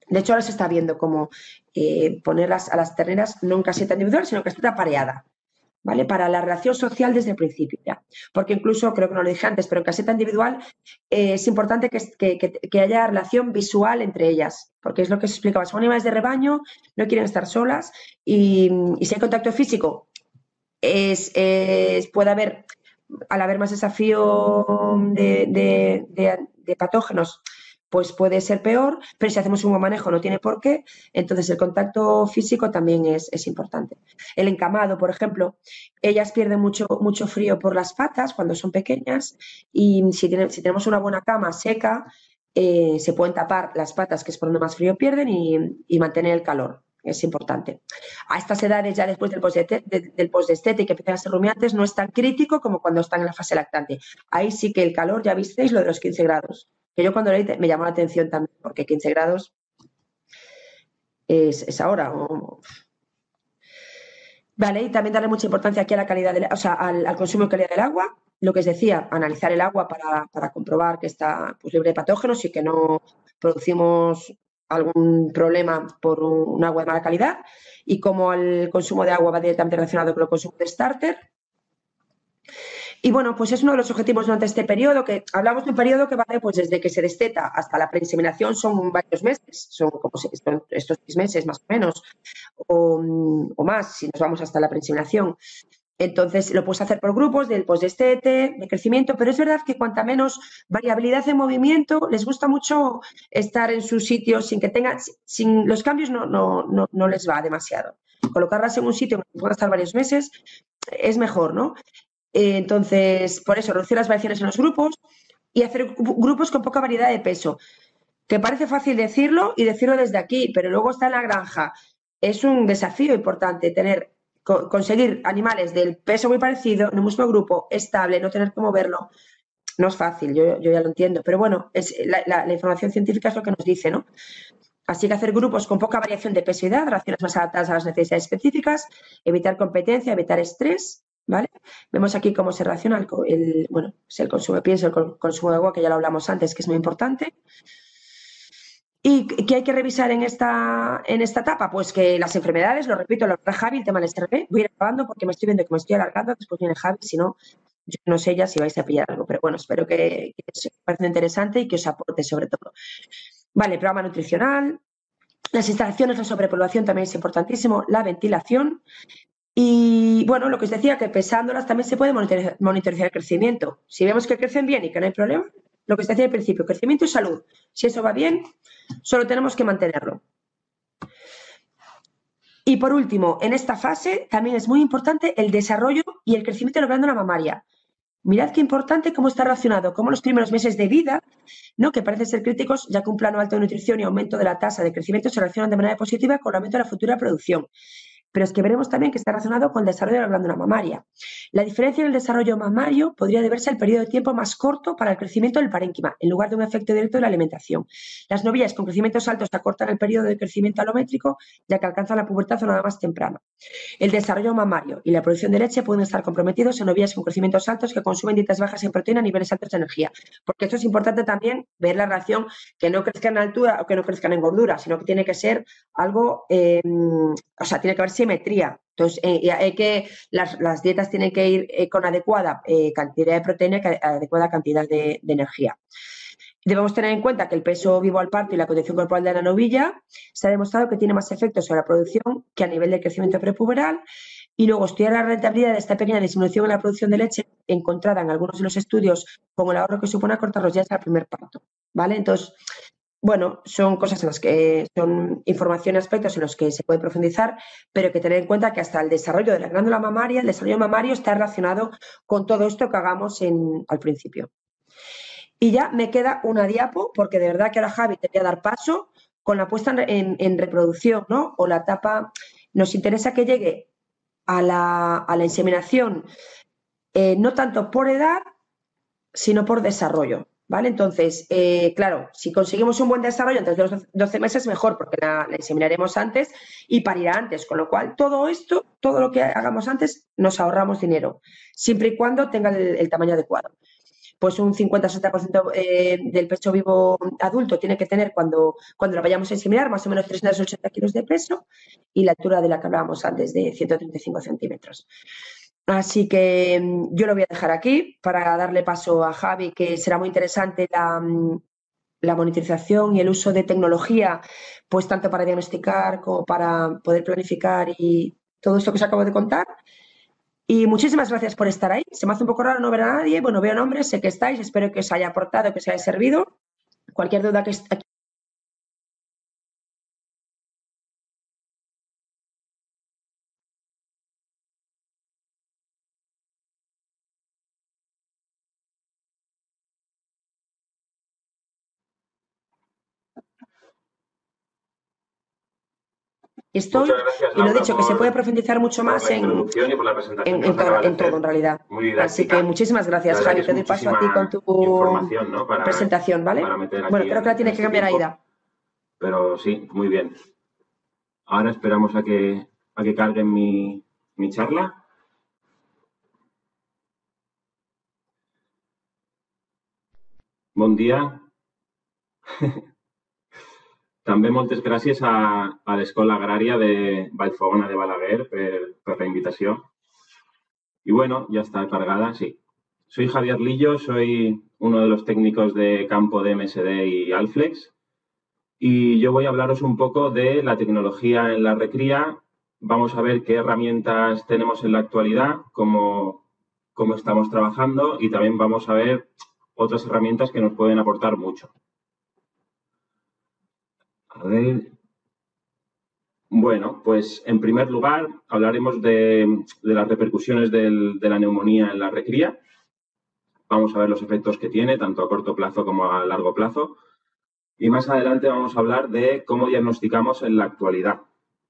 De hecho, ahora se está viendo cómo ponerlas a las terneras no en caseta individual, sino en caseta pareada. ¿Vale? Para la relación social desde el principio ya. Porque incluso, creo que no lo dije antes, pero en caseta individual es importante que haya relación visual entre ellas, porque es lo que os explicaba, son animales de rebaño, no quieren estar solas y si hay contacto físico puede haber, al haber más desafío de patógenos, pues puede ser peor, pero si hacemos un buen manejo no tiene por qué, entonces el contacto físico también es importante. El encamado, por ejemplo, ellas pierden mucho frío por las patas cuando son pequeñas y si tenemos una buena cama seca, se pueden tapar las patas, que es por donde más frío pierden, y mantener el calor. Es importante. A estas edades, ya después del postdestete y que empiezan a ser rumiantes, no es tan crítico como cuando están en la fase lactante. Ahí sí que el calor, ya visteis lo de los 15 grados. Que yo cuando leí me llamó la atención también, porque 15 grados es ahora. Vale, y también darle mucha importancia aquí a la calidad al consumo y calidad del agua. Lo que os decía, analizar el agua para comprobar que está pues, libre de patógenos y que no producimos algún problema por un agua de mala calidad, y cómo el consumo de agua va directamente relacionado con el consumo de starter. Y bueno, pues es uno de los objetivos durante este periodo, que hablamos de un periodo que vale pues desde que se desteta hasta la preinseminación, son varios meses, son estos 6 meses más o menos, o más, si nos vamos hasta la preinseminación. Entonces, lo puedes hacer por grupos del postdestete, de crecimiento, pero es verdad que cuanta menos variabilidad de movimiento, les gusta mucho estar en sus sitios sin los cambios no les va demasiado. Colocarlas en un sitio donde puedan estar varios meses es mejor, ¿no? Entonces, por eso, reducir las variaciones en los grupos y hacer grupos con poca variedad de peso, que parece fácil decirlo y decirlo desde aquí, pero luego está en la granja. Es un desafío importante conseguir animales del peso muy parecido, en un mismo grupo, estable, no tener que moverlo. No es fácil, yo ya lo entiendo, pero bueno, la información científica es lo que nos dice, ¿no? Así que hacer grupos con poca variación de peso y edad, raciones más adaptadas a las necesidades específicas, evitar competencia, evitar estrés, ¿vale? Vemos aquí cómo se relaciona el consumo de pienso, el consumo de agua, que ya lo hablamos antes, que es muy importante. ¿Y qué hay que revisar en esta etapa? Pues que las enfermedades, lo repito, lo hará Javi, el tema del SRP. Voy a ir acabando porque me estoy viendo que me estoy alargando, después viene Javi, si no, yo no sé ya si vais a pillar algo, pero bueno, espero que os parezca interesante y que os aporte sobre todo. Vale, programa nutricional, las instalaciones, la sobrepoblación también es importantísimo, la ventilación y, bueno, lo que os decía, que pesándolas también se puede monitorizar el crecimiento. Si vemos que crecen bien y que no hay problema, lo que os decía al principio, crecimiento y salud. Si eso va bien, solo tenemos que mantenerlo. Y por último, en esta fase también es muy importante el desarrollo y el crecimiento de la glándula mamaria. Mirad qué importante cómo está relacionado, cómo los primeros meses de vida, ¿no?, que parecen ser críticos, ya que un plano alto de nutrición y aumento de la tasa de crecimiento se relacionan de manera positiva con el aumento de la futura producción. Pero es que veremos también que está relacionado con el desarrollo de la glándula mamaria. La diferencia en el desarrollo mamario podría deberse al periodo de tiempo más corto para el crecimiento del parénquima, en lugar de un efecto directo de la alimentación. Las novillas con crecimientos altos acortan el periodo de crecimiento alométrico, ya que alcanzan la pubertad o nada más temprano. El desarrollo mamario y la producción de leche pueden estar comprometidos en novillas con crecimientos altos que consumen dietas bajas en proteína a niveles altos de energía. Porque esto es importante también ver la relación, que no crezcan en altura o que no crezcan en gordura, sino que tiene que ser algo, tiene que haber simetría. Entonces, las dietas tienen que ir con adecuada cantidad de proteína y adecuada cantidad de energía. Debemos tener en cuenta que el peso vivo al parto y la condición corporal de la novilla se ha demostrado que tiene más efectos sobre la producción que a nivel de crecimiento prepuberal. Y luego estudiar la rentabilidad de esta pequeña disminución en la producción de leche encontrada en algunos de los estudios como el ahorro que supone acortar los días al primer parto, ¿vale? Entonces, bueno, son cosas en las que son información y aspectos en los que se puede profundizar, pero hay que tener en cuenta que hasta el desarrollo de la glándula mamaria, el desarrollo mamario está relacionado con todo esto que hagamos al principio. Y ya me queda una diapo, porque de verdad que ahora, Javi, te voy a dar paso con la puesta en reproducción, ¿no? O la etapa, nos interesa que llegue a la inseminación, no tanto por edad, sino por desarrollo, ¿vale? Entonces, claro, si conseguimos un buen desarrollo antes de los 12 meses, mejor, porque la inseminaremos antes y parirá antes, con lo cual todo esto, todo lo que hagamos antes, nos ahorramos dinero, siempre y cuando tenga el tamaño adecuado. Pues un 50-60% del pecho vivo adulto tiene que tener cuando lo vayamos a inseminar, más o menos 380 kilos de peso, y la altura de la que hablábamos antes, de 135 centímetros. Así que yo lo voy a dejar aquí para darle paso a Javi, que será muy interesante la monitorización y el uso de tecnología, pues tanto para diagnosticar como para poder planificar y todo esto que os acabo de contar. Y muchísimas gracias por estar ahí. Se me hace un poco raro no ver a nadie. Bueno, veo nombres, sé que estáis, espero que os haya aportado, que os haya servido. Cualquier duda que esté aquí. Estoy, gracias, y lo he Laura, dicho, que se puede profundizar mucho más en todo, en realidad. Así que muchísimas gracias, Javi. Te doy paso a ti con tu presentación, ¿vale? Bueno, creo que la tiene que cambiar Aida. Pero sí, muy bien. Ahora esperamos a que carguen mi charla. Bon dia. També moltes gràcies a l'Escola Agrària de Vallfogona de Balaguer per la invitació. Y bueno, ya está cargada, sí. Soy Javier Lillo, soy uno de los técnicos de campo de MSD y Alflex. Y yo voy a hablaros un poco de la tecnología en la recría. Vamos a ver qué herramientas tenemos en la actualidad, cómo estamos trabajando, y también vamos a ver otras herramientas que nos pueden aportar mucho. A ver. Bueno, pues en primer lugar hablaremos de las repercusiones de la neumonía en la recría. Vamos a ver los efectos que tiene, tanto a corto plazo como a largo plazo. Y más adelante vamos a hablar de cómo diagnosticamos en la actualidad,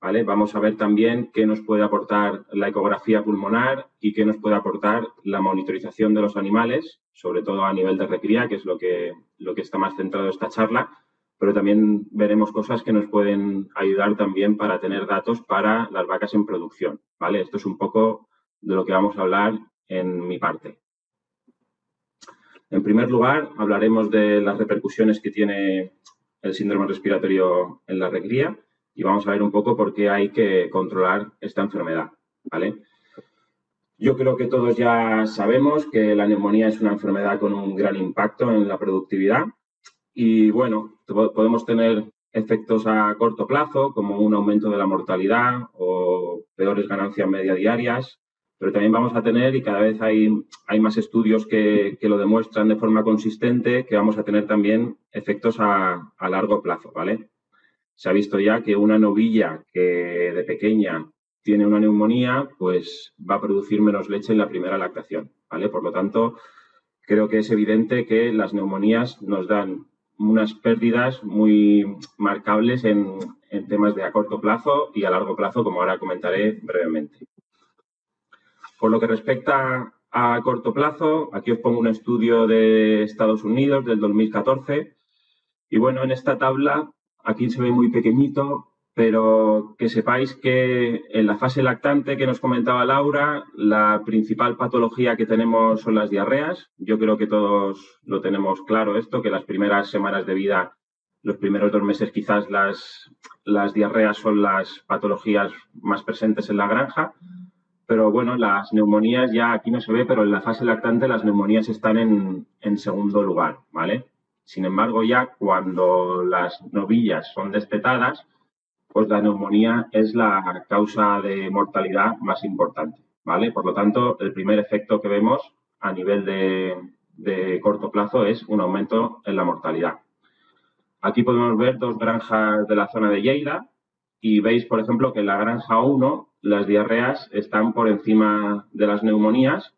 ¿vale? Vamos a ver también qué nos puede aportar la ecografía pulmonar y qué nos puede aportar la monitorización de los animales, sobre todo a nivel de recría, que es lo que está más centrado esta charla, pero también veremos cosas que nos pueden ayudar también para tener datos para las vacas en producción, ¿vale? Esto es un poco de lo que vamos a hablar en mi parte. En primer lugar, hablaremos de las repercusiones que tiene el síndrome respiratorio en la recría y vamos a ver un poco por qué hay que controlar esta enfermedad, ¿vale? Yo creo que todos ya sabemos que la neumonía es una enfermedad con un gran impacto en la productividad y, bueno, podemos tener efectos a corto plazo, como un aumento de la mortalidad o peores ganancias media diarias, pero también vamos a tener, y cada vez hay más estudios que lo demuestran de forma consistente, que vamos a tener también efectos a largo plazo, ¿vale? Se ha visto ya que una novilla que de pequeña tiene una neumonía, pues va a producir menos leche en la primera lactación, ¿vale? Por lo tanto, creo que es evidente que las neumonías nos dan unas pérdidas muy marcables en temas de a corto plazo y a largo plazo, como ahora comentaré brevemente. Por lo que respecta a corto plazo, aquí os pongo un estudio de Estados Unidos del 2014 y, bueno, en esta tabla aquí se ve muy pequeñito, pero que sepáis que en la fase lactante que nos comentaba Laura, la principal patología que tenemos son las diarreas. Yo creo que todos lo tenemos claro esto, que las primeras semanas de vida, los primeros 2 meses quizás las diarreas son las patologías más presentes en la granja. Pero, bueno, las neumonías ya aquí no se ve, pero en la fase lactante las neumonías están en segundo lugar, ¿vale? Sin embargo, ya cuando las novillas son destetadas, pues la neumonía es la causa de mortalidad más importante, ¿vale? Por lo tanto, el primer efecto que vemos a nivel de corto plazo es un aumento en la mortalidad. Aquí podemos ver 2 granjas de la zona de Lleida y veis, por ejemplo, que en la granja 1 las diarreas están por encima de las neumonías,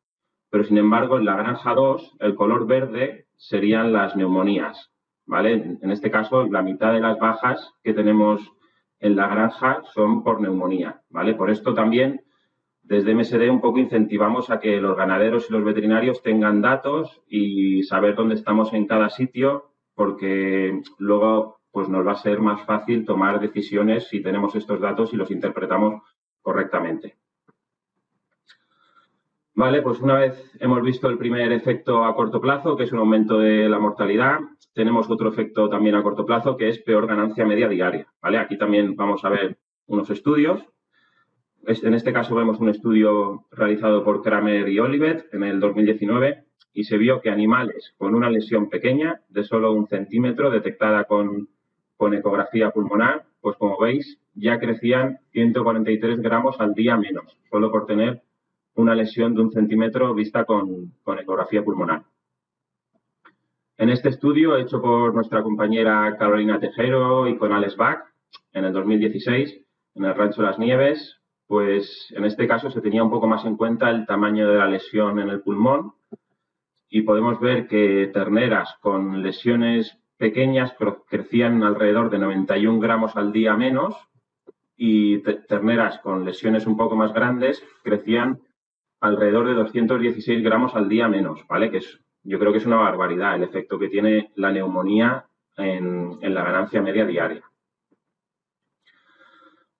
pero sin embargo en la granja 2 el color verde serían las neumonías, ¿vale? En este caso la mitad de las bajas que tenemos en la granja son por neumonía, ¿vale? Por esto también desde MSD un poco incentivamos a que los ganaderos y los veterinarios tengan datos y saber dónde estamos en cada sitio, porque luego pues nos va a ser más fácil tomar decisiones si tenemos estos datos y los interpretamos correctamente. Vale, pues una vez hemos visto el primer efecto a corto plazo, que es un aumento de la mortalidad, tenemos otro efecto también a corto plazo, que es peor ganancia media diaria, ¿vale? Aquí también vamos a ver unos estudios. En este caso vemos un estudio realizado por Kramer y Olivet en el 2019 y se vio que animales con una lesión pequeña de solo 1 centímetro detectada con ecografía pulmonar, pues como veis ya crecían 143 gramos al día menos, solo por tener una lesión de 1 centímetro vista con ecografía pulmonar. En este estudio, hecho por nuestra compañera Carolina Tejero y con Alex Bach, en el 2016, en el Rancho Las Nieves, pues en este caso se tenía un poco más en cuenta el tamaño de la lesión en el pulmón y podemos ver que terneras con lesiones pequeñas crecían alrededor de 91 gramos al día menos y terneras con lesiones un poco más grandes crecían alrededor de 216 gramos al día menos, ¿vale? Que yo creo que es una barbaridad el efecto que tiene la neumonía en la ganancia media diaria.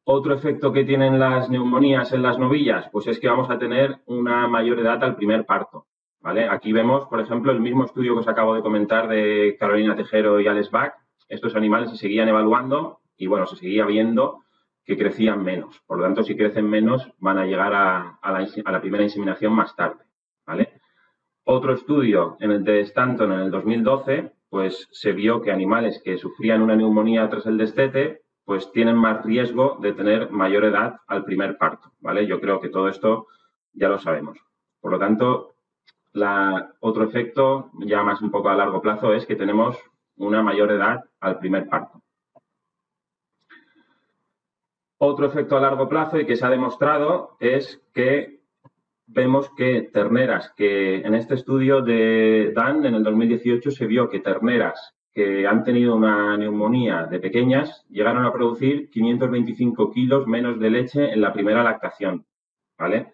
Otro efecto que tienen las neumonías en las novillas, pues es que vamos a tener una mayor edad al primer parto, ¿vale? Aquí vemos, por ejemplo, el mismo estudio que os acabo de comentar de Carolina Tejero y Alex Bach. Estos animales se seguían evaluando y, bueno, se seguía viendo que crecían menos. Por lo tanto, si crecen menos, van a llegar a la primera inseminación más tarde, ¿vale? Otro estudio, en el de Stanton en el 2012, pues se vio que animales que sufrían una neumonía tras el destete, pues tienen más riesgo de tener mayor edad al primer parto, ¿vale? Yo creo que todo esto ya lo sabemos. Por lo tanto, otro efecto, ya más un poco a largo plazo, es que tenemos una mayor edad al primer parto. Otro efecto a largo plazo y que se ha demostrado es que vemos que terneras, que en este estudio de Dan, en el 2018, se vio que terneras que han tenido una neumonía de pequeñas llegaron a producir 525 kilos menos de leche en la primera lactación, ¿vale?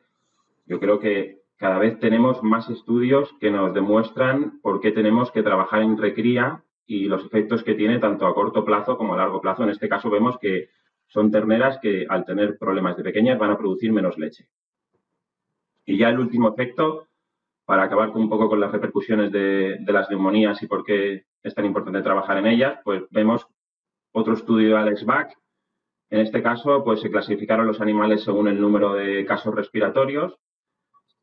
Yo creo que cada vez tenemos más estudios que nos demuestran por qué tenemos que trabajar en recría y los efectos que tiene tanto a corto plazo como a largo plazo. En este caso vemos que son terneras que al tener problemas de pequeñas van a producir menos leche. Y ya el último efecto, para acabar un poco con las repercusiones de las neumonías y por qué es tan importante trabajar en ellas, pues vemos otro estudio de Alex Bach. En este caso, pues se clasificaron los animales según el número de casos respiratorios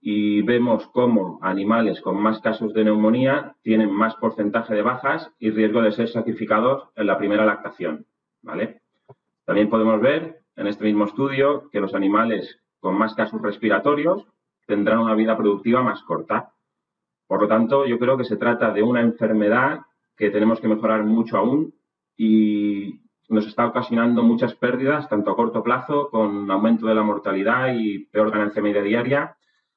y vemos cómo animales con más casos de neumonía tienen más porcentaje de bajas y riesgo de ser sacrificados en la primera lactación, ¿vale? También podemos ver en este mismo estudio que los animales con más casos respiratorios tendrán una vida productiva más corta. Por lo tanto, yo creo que se trata de una enfermedad que tenemos que mejorar mucho aún y nos está ocasionando muchas pérdidas, tanto a corto plazo, con aumento de la mortalidad y peor ganancia media diaria,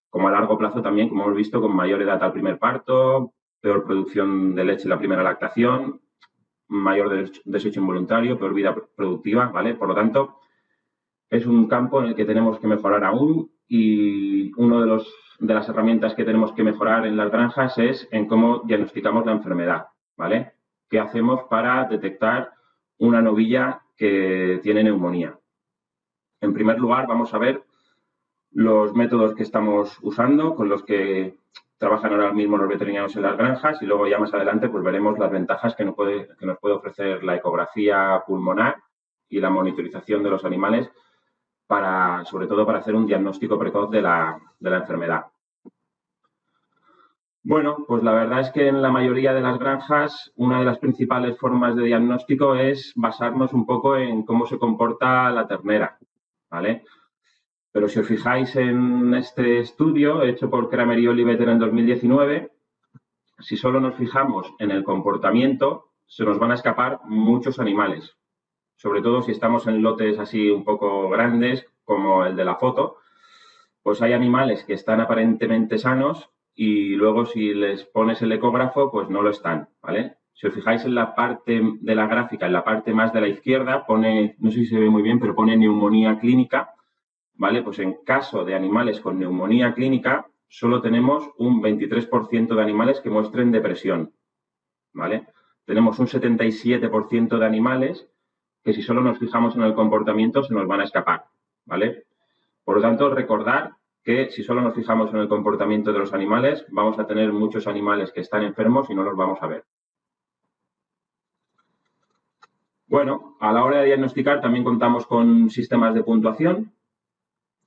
como a largo plazo también, como hemos visto, con mayor edad al primer parto, peor producción de leche en la primera lactación, mayor desecho involuntario, peor vida productiva, ¿vale? Por lo tanto, es un campo en el que tenemos que mejorar aún y uno de las herramientas que tenemos que mejorar en las granjas es en cómo diagnosticamos la enfermedad, ¿vale? ¿Qué hacemos para detectar una novilla que tiene neumonía? En primer lugar, vamos a ver los métodos que estamos usando, con los que trabajan ahora mismo los veterinarios en las granjas y luego ya más adelante pues veremos las ventajas que nos puede ofrecer la ecografía pulmonar y la monitorización de los animales sobre todo para hacer un diagnóstico precoz de la enfermedad. Bueno, pues la verdad es que en la mayoría de las granjas una de las principales formas de diagnóstico es basarnos un poco en cómo se comporta la ternera, ¿vale? Pero si os fijáis en este estudio hecho por Kramer y Oliveter en 2019, si solo nos fijamos en el comportamiento, se nos van a escapar muchos animales. Sobre todo si estamos en lotes así un poco grandes, como el de la foto, pues hay animales que están aparentemente sanos y luego si les pones el ecógrafo, pues no lo están, ¿vale? Si os fijáis en la parte de la gráfica, en la parte más de la izquierda, pone, no sé si se ve muy bien, pero pone neumonía clínica, ¿vale? Pues en caso de animales con neumonía clínica, solo tenemos un 23% de animales que muestren depresión, ¿vale? Tenemos un 77% de animales que si solo nos fijamos en el comportamiento se nos van a escapar, ¿vale? Por lo tanto, recordar que si solo nos fijamos en el comportamiento de los animales, vamos a tener muchos animales que están enfermos y no los vamos a ver. Bueno, a la hora de diagnosticar también contamos con sistemas de puntuación.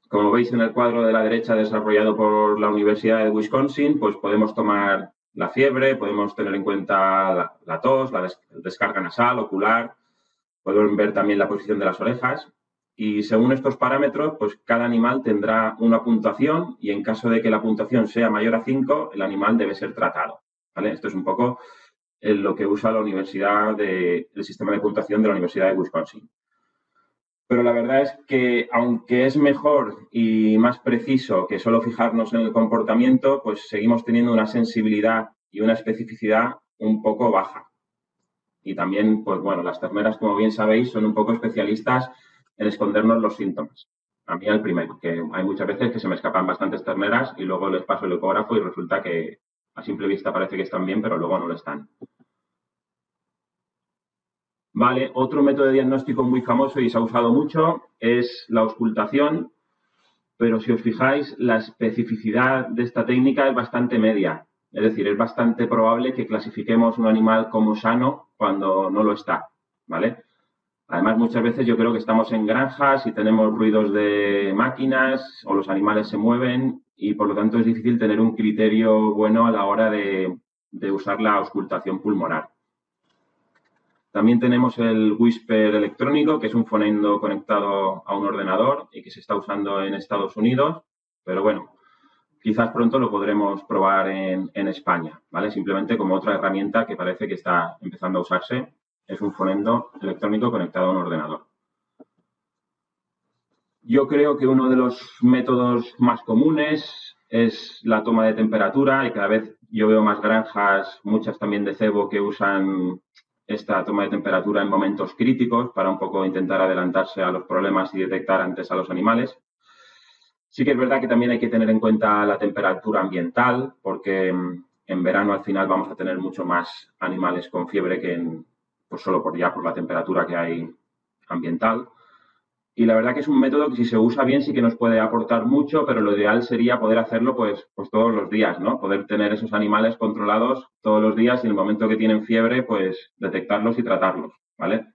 Como veis en el cuadro de la derecha desarrollado por la Universidad de Wisconsin, pues podemos tomar la fiebre, podemos tener en cuenta la tos, la descarga nasal, ocular, podemos ver también la posición de las orejas y según estos parámetros, pues cada animal tendrá una puntuación y en caso de que la puntuación sea mayor a 5, el animal debe ser tratado, ¿vale? Esto es un poco lo que usa el sistema de puntuación de la Universidad de Wisconsin. Pero la verdad es que, aunque es mejor y más preciso que solo fijarnos en el comportamiento, pues seguimos teniendo una sensibilidad y una especificidad un poco baja. Y también, pues bueno, las terneras, como bien sabéis, son un poco especialistas en escondernos los síntomas. A mí el primero, que hay muchas veces que se me escapan bastantes terneras y luego les paso el ecógrafo y resulta que a simple vista parece que están bien, pero luego no lo están. Vale, otro método de diagnóstico muy famoso y se ha usado mucho es la auscultación, pero si os fijáis, la especificidad de esta técnica es bastante media. Es decir, es bastante probable que clasifiquemos un animal como sano cuando no lo está, ¿vale? Además, muchas veces yo creo que estamos en granjas y tenemos ruidos de máquinas o los animales se mueven y, por lo tanto, es difícil tener un criterio bueno a la hora de usar la auscultación pulmonar. También tenemos el Whisper electrónico, que es un fonendo conectado a un ordenador y que se está usando en Estados Unidos, pero bueno, quizás pronto lo podremos probar en España, ¿vale? Simplemente como otra herramienta que parece que está empezando a usarse. Es un fonendo electrónico conectado a un ordenador. Yo creo que uno de los métodos más comunes es la toma de temperatura y cada vez yo veo más granjas, muchas también de cebo, que usan esta toma de temperatura en momentos críticos para un poco intentar adelantarse a los problemas y detectar antes a los animales. Sí que es verdad que también hay que tener en cuenta la temperatura ambiental porque en verano al final vamos a tener mucho más animales con fiebre que pues solo por la temperatura que hay ambiental. Y la verdad que es un método que si se usa bien sí que nos puede aportar mucho, pero lo ideal sería poder hacerlo pues todos los días, ¿no? Poder tener esos animales controlados todos los días y en el momento que tienen fiebre, pues detectarlos y tratarlos, ¿vale?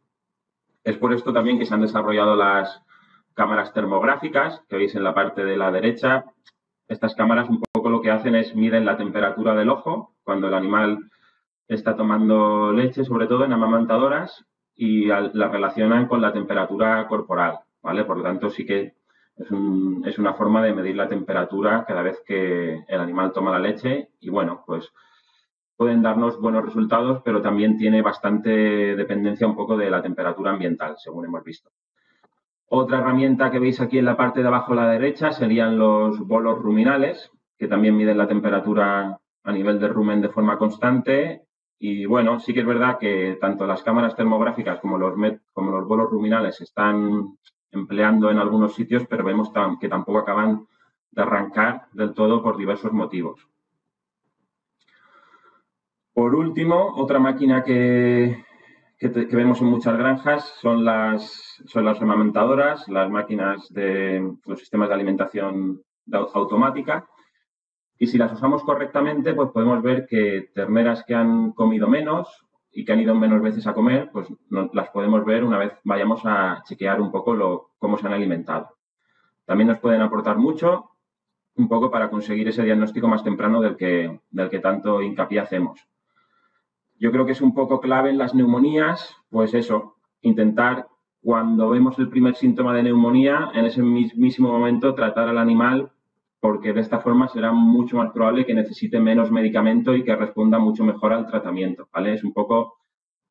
Es por esto también que se han desarrollado las cámaras termográficas, que veis en la parte de la derecha. Estas cámaras un poco lo que hacen es miden la temperatura del ojo cuando el animal está tomando leche, sobre todo en amamantadoras, y la relacionan con la temperatura corporal, ¿vale? Por lo tanto, sí que es una forma de medir la temperatura cada vez que el animal toma la leche y, bueno, pues pueden darnos buenos resultados, pero también tiene bastante dependencia un poco de la temperatura ambiental, según hemos visto. Otra herramienta que veis aquí en la parte de abajo a la derecha serían los bolos ruminales, que también miden la temperatura a nivel de rumen de forma constante. Y bueno, sí que es verdad que tanto las cámaras termográficas como los bolos ruminales se están empleando en algunos sitios, pero vemos que tampoco acaban de arrancar del todo por diversos motivos. Por último, otra máquina que vemos en muchas granjas son las amamantadoras, las máquinas de los sistemas de alimentación automática. Y si las usamos correctamente, pues podemos ver que terneras que han comido menos y que han ido menos veces a comer, pues las podemos ver una vez vayamos a chequear un poco cómo se han alimentado. También nos pueden aportar mucho, un poco para conseguir ese diagnóstico más temprano del que tanto hincapié hacemos. Yo creo que es un poco clave en las neumonías, pues eso, intentar cuando vemos el primer síntoma de neumonía, en ese mismo momento tratar al animal, porque de esta forma será mucho más probable que necesite menos medicamento y que responda mucho mejor al tratamiento, ¿vale? Es un poco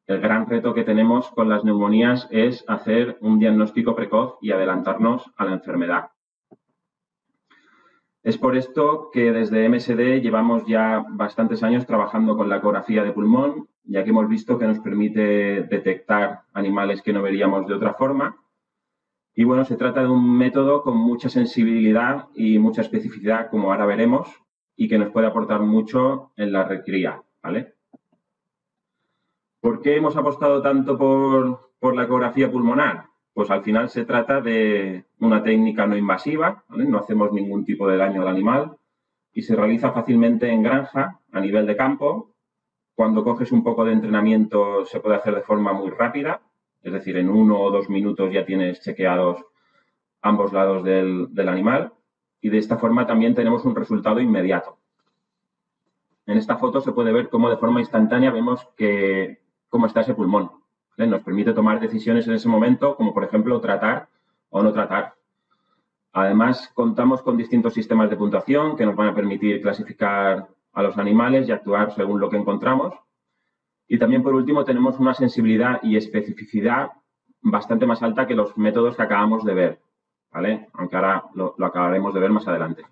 el gran reto que tenemos con las neumonías, es hacer un diagnóstico precoz y adelantarnos a la enfermedad. Es por esto que desde MSD llevamos ya bastantes años trabajando con la ecografía de pulmón, ya que hemos visto que nos permite detectar animales que no veríamos de otra forma. Y bueno, se trata de un método con mucha sensibilidad y mucha especificidad, como ahora veremos, y que nos puede aportar mucho en la recría, ¿vale? ¿Por qué hemos apostado tanto por la ecografía pulmonar? Pues al final se trata de una técnica no invasiva, ¿vale? No hacemos ningún tipo de daño al animal y se realiza fácilmente en granja, a nivel de campo. Cuando coges un poco de entrenamiento se puede hacer de forma muy rápida, es decir, en 1 o 2 minutos ya tienes chequeados ambos lados del animal y de esta forma también tenemos un resultado inmediato. En esta foto se puede ver cómo de forma instantánea vemos cómo está ese pulmón. Nos permite tomar decisiones en ese momento, como por ejemplo tratar o no tratar. Además, contamos con distintos sistemas de puntuación que nos van a permitir clasificar a los animales y actuar según lo que encontramos. Y también, por último, tenemos una sensibilidad y especificidad bastante más alta que los métodos que acabamos de ver, ¿vale? Aunque ahora lo acabaremos de ver más adelante.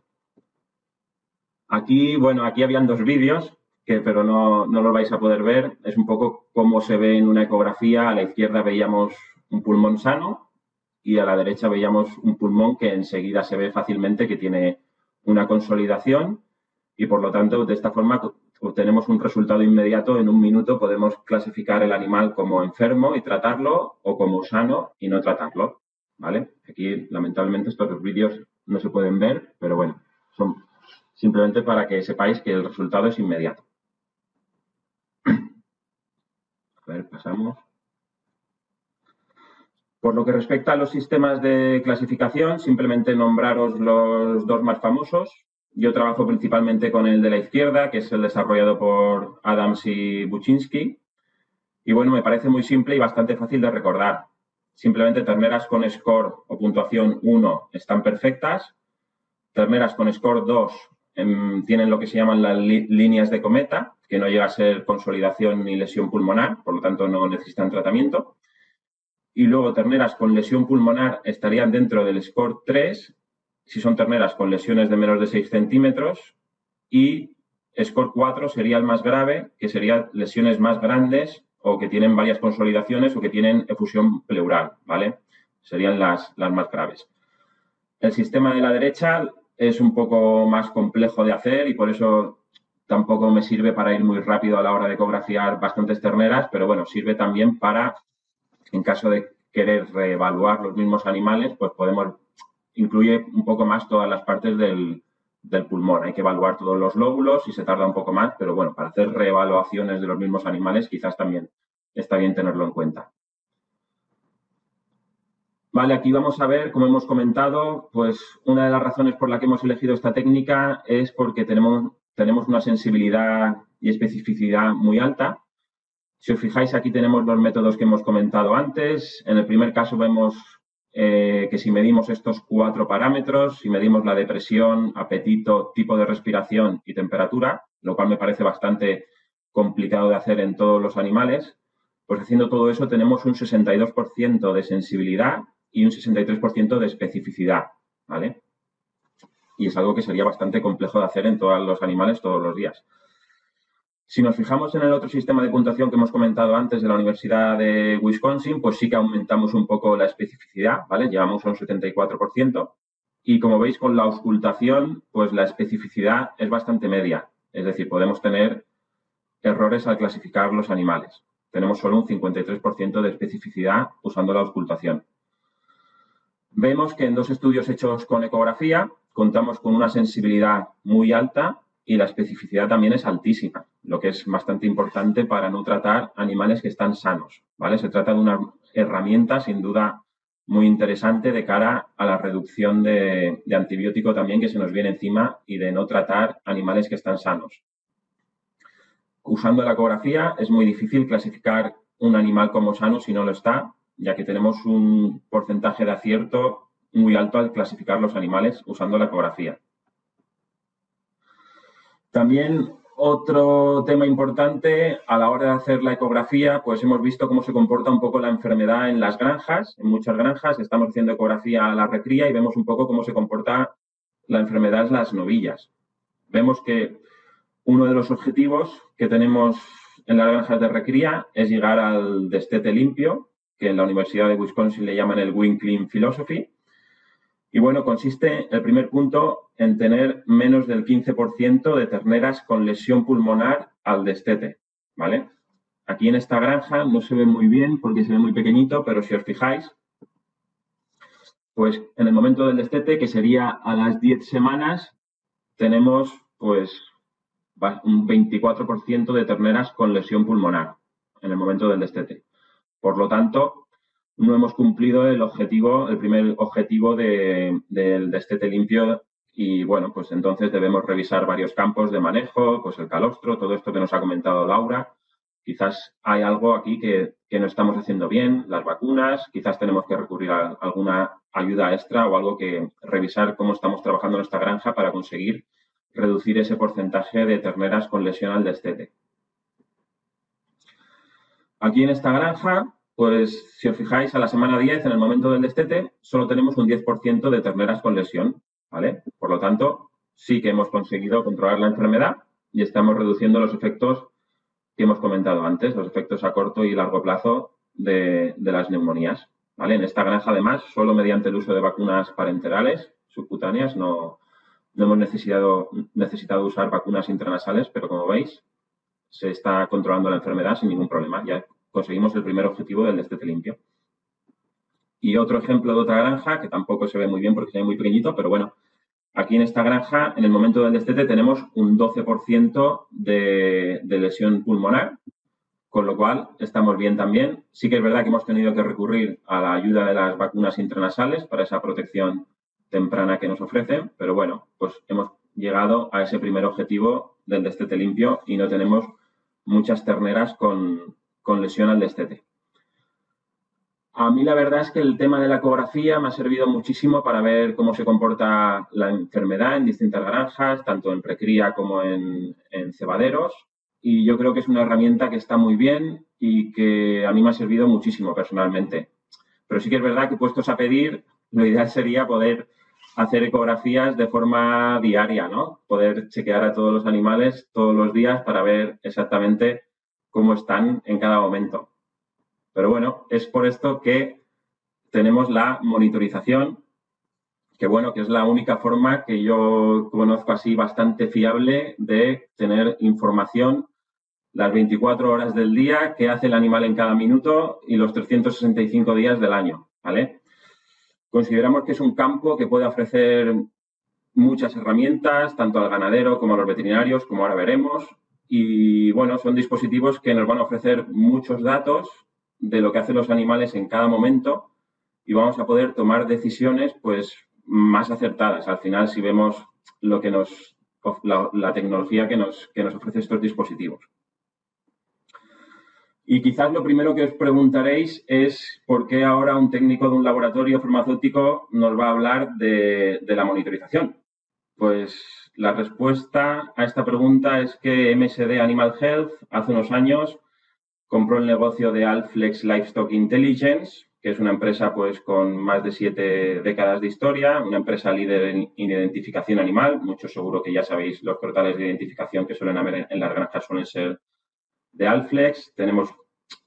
Aquí habían 2 vídeos, pero no los vais a poder ver. Es un poco cómo se ve en una ecografía. A la izquierda veíamos un pulmón sano y a la derecha veíamos un pulmón que enseguida se ve fácilmente que tiene una consolidación y, por lo tanto, de esta forma obtenemos un resultado inmediato. En 1 minuto podemos clasificar el animal como enfermo y tratarlo o como sano y no tratarlo, ¿vale? Aquí, lamentablemente, estos 2 vídeos no se pueden ver, pero bueno, son simplemente para que sepáis que el resultado es inmediato. A ver, pasamos. Por lo que respecta a los sistemas de clasificación, simplemente nombraros los 2 más famosos. Yo trabajo principalmente con el de la izquierda, que es el desarrollado por Adams y Buczynski. Y bueno, me parece muy simple y bastante fácil de recordar. Simplemente terneras con score o puntuación 1 están perfectas. Terneras con score 2 tienen lo que se llaman las líneas de cometa, que no llega a ser consolidación ni lesión pulmonar, por lo tanto no necesitan tratamiento. Y luego terneras con lesión pulmonar estarían dentro del score 3, si son terneras con lesiones de menos de 6 centímetros, y score 4 sería el más grave, que serían lesiones más grandes o que tienen varias consolidaciones o que tienen efusión pleural, ¿vale? Serían las más graves. El sistema de la derecha es un poco más complejo de hacer y por eso tampoco me sirve para ir muy rápido a la hora de ecografiar bastantes terneras, pero bueno, sirve también para, en caso de querer reevaluar los mismos animales, pues incluye un poco más todas las partes del pulmón. Hay que evaluar todos los lóbulos y se tarda un poco más, pero bueno, para hacer reevaluaciones de los mismos animales quizás también está bien tenerlo en cuenta. Vale, aquí vamos a ver, como hemos comentado, pues una de las razones por la que hemos elegido esta técnica es porque tenemos una sensibilidad y especificidad muy alta. Si os fijáis, aquí tenemos los métodos que hemos comentado antes. En el primer caso vemos que si medimos estos 4 parámetros, si medimos la depresión, apetito, tipo de respiración y temperatura, lo cual me parece bastante complicado de hacer en todos los animales, pues haciendo todo eso tenemos un 62% de sensibilidad y un 63% de especificidad, ¿vale? Y es algo que sería bastante complejo de hacer en todos los animales todos los días. Si nos fijamos en el otro sistema de puntuación que hemos comentado antes de la Universidad de Wisconsin, pues sí que aumentamos un poco la especificidad, ¿vale? Llegamos a un 74%. Y como veis, con la auscultación, pues la especificidad es bastante media. Es decir, podemos tener errores al clasificar los animales. Tenemos solo un 53% de especificidad usando la auscultación. Vemos que en 2 estudios hechos con ecografía contamos con una sensibilidad muy alta y la especificidad también es altísima, lo que es bastante importante para no tratar animales que están sanos, ¿vale? Se trata de una herramienta, sin duda, muy interesante de cara a la reducción de antibiótico también que se nos viene encima y de no tratar animales que están sanos. Usando la ecografía es muy difícil clasificar un animal como sano si no lo está, ya que tenemos un porcentaje de acierto muy alto al clasificar los animales usando la ecografía. También otro tema importante a la hora de hacer la ecografía, pues hemos visto cómo se comporta un poco la enfermedad en las granjas. En muchas granjas estamos haciendo ecografía a la recría y vemos un poco cómo se comporta la enfermedad en las novillas. Vemos que uno de los objetivos que tenemos en las granjas de recría es llegar al destete limpio, que en la Universidad de Wisconsin le llaman el Wing Clean Philosophy. Y bueno, consiste el primer punto en tener menos del 15% de terneras con lesión pulmonar al destete, ¿vale? Aquí en esta granja no se ve muy bien porque se ve muy pequeñito, pero si os fijáis, pues en el momento del destete, que sería a las 10 semanas, tenemos pues un 24% de terneras con lesión pulmonar en el momento del destete. Por lo tanto, no hemos cumplido el primer objetivo del destete limpio y, bueno, pues entonces debemos revisar varios campos de manejo, pues el calostro, todo esto que nos ha comentado Laura. Quizás hay algo aquí que no estamos haciendo bien, las vacunas, quizás tenemos que recurrir a alguna ayuda extra o algo que revisar cómo estamos trabajando en esta granja para conseguir reducir ese porcentaje de terneras con lesión al destete. Aquí en esta granja, pues si os fijáis, a la semana 10, en el momento del destete, solo tenemos un 10% de terneras con lesión, ¿vale? Por lo tanto, sí que hemos conseguido controlar la enfermedad y estamos reduciendo los efectos que hemos comentado antes, los efectos a corto y largo plazo de las neumonías, ¿vale? En esta granja, además, solo mediante el uso de vacunas parenterales subcutáneas, no hemos necesitado usar vacunas intranasales, pero como veis, se está controlando la enfermedad sin ningún problema. Ya conseguimos el primer objetivo del destete limpio. Y otro ejemplo de otra granja, que tampoco se ve muy bien porque se ve muy pequeñito, pero bueno, aquí en esta granja, en el momento del destete, tenemos un 12% de lesión pulmonar, con lo cual estamos bien también. Sí que es verdad que hemos tenido que recurrir a la ayuda de las vacunas intranasales para esa protección temprana que nos ofrecen, pero bueno, pues hemos llegado a ese primer objetivo del destete limpio y no tenemos muchas terneras con lesión al destete. A mí la verdad es que el tema de la ecografía me ha servido muchísimo para ver cómo se comporta la enfermedad en distintas granjas, tanto en recría como en cebaderos, y yo creo que es una herramienta que está muy bien y que a mí me ha servido muchísimo personalmente. Pero sí que es verdad que puestos a pedir, lo ideal sería poder hacer ecografías de forma diaria, ¿no? Poder chequear a todos los animales todos los días para ver exactamente cómo están en cada momento. Pero bueno, es por esto que tenemos la monitorización, bueno, que es la única forma que yo conozco así bastante fiable de tener información las 24 horas del día, qué hace el animal en cada minuto y los 365 días del año, ¿vale? Consideramos que es un campo que puede ofrecer muchas herramientas, tanto al ganadero como a los veterinarios, como ahora veremos. Y, bueno, son dispositivos que nos van a ofrecer muchos datos de lo que hacen los animales en cada momento y vamos a poder tomar decisiones, pues, más acertadas. Al final, si vemos lo que la tecnología que nos ofrece estos dispositivos. Y quizás lo primero que os preguntaréis es por qué ahora un técnico de un laboratorio farmacéutico nos va a hablar de la monitorización. Pues la respuesta a esta pregunta es que MSD Animal Health hace unos años compró el negocio de Alflex Livestock Intelligence, que es una empresa pues con más de 7 décadas de historia, una empresa líder en identificación animal. Muchos seguro que ya sabéis los portales de identificación que suelen haber en las granjas suelen ser de Alflex. Tenemos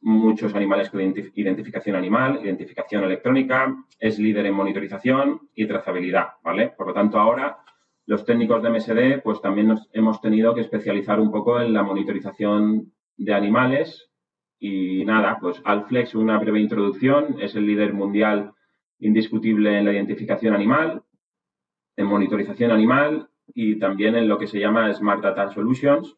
muchos animales con identificación animal, identificación electrónica, es líder en monitorización y trazabilidad, ¿vale? Por lo tanto, ahora los técnicos de MSD pues también nos hemos tenido que especializar un poco en la monitorización de animales y nada, pues Alflex, una breve introducción, es el líder mundial indiscutible en la identificación animal, en monitorización animal y también en lo que se llama Smart Data Solutions.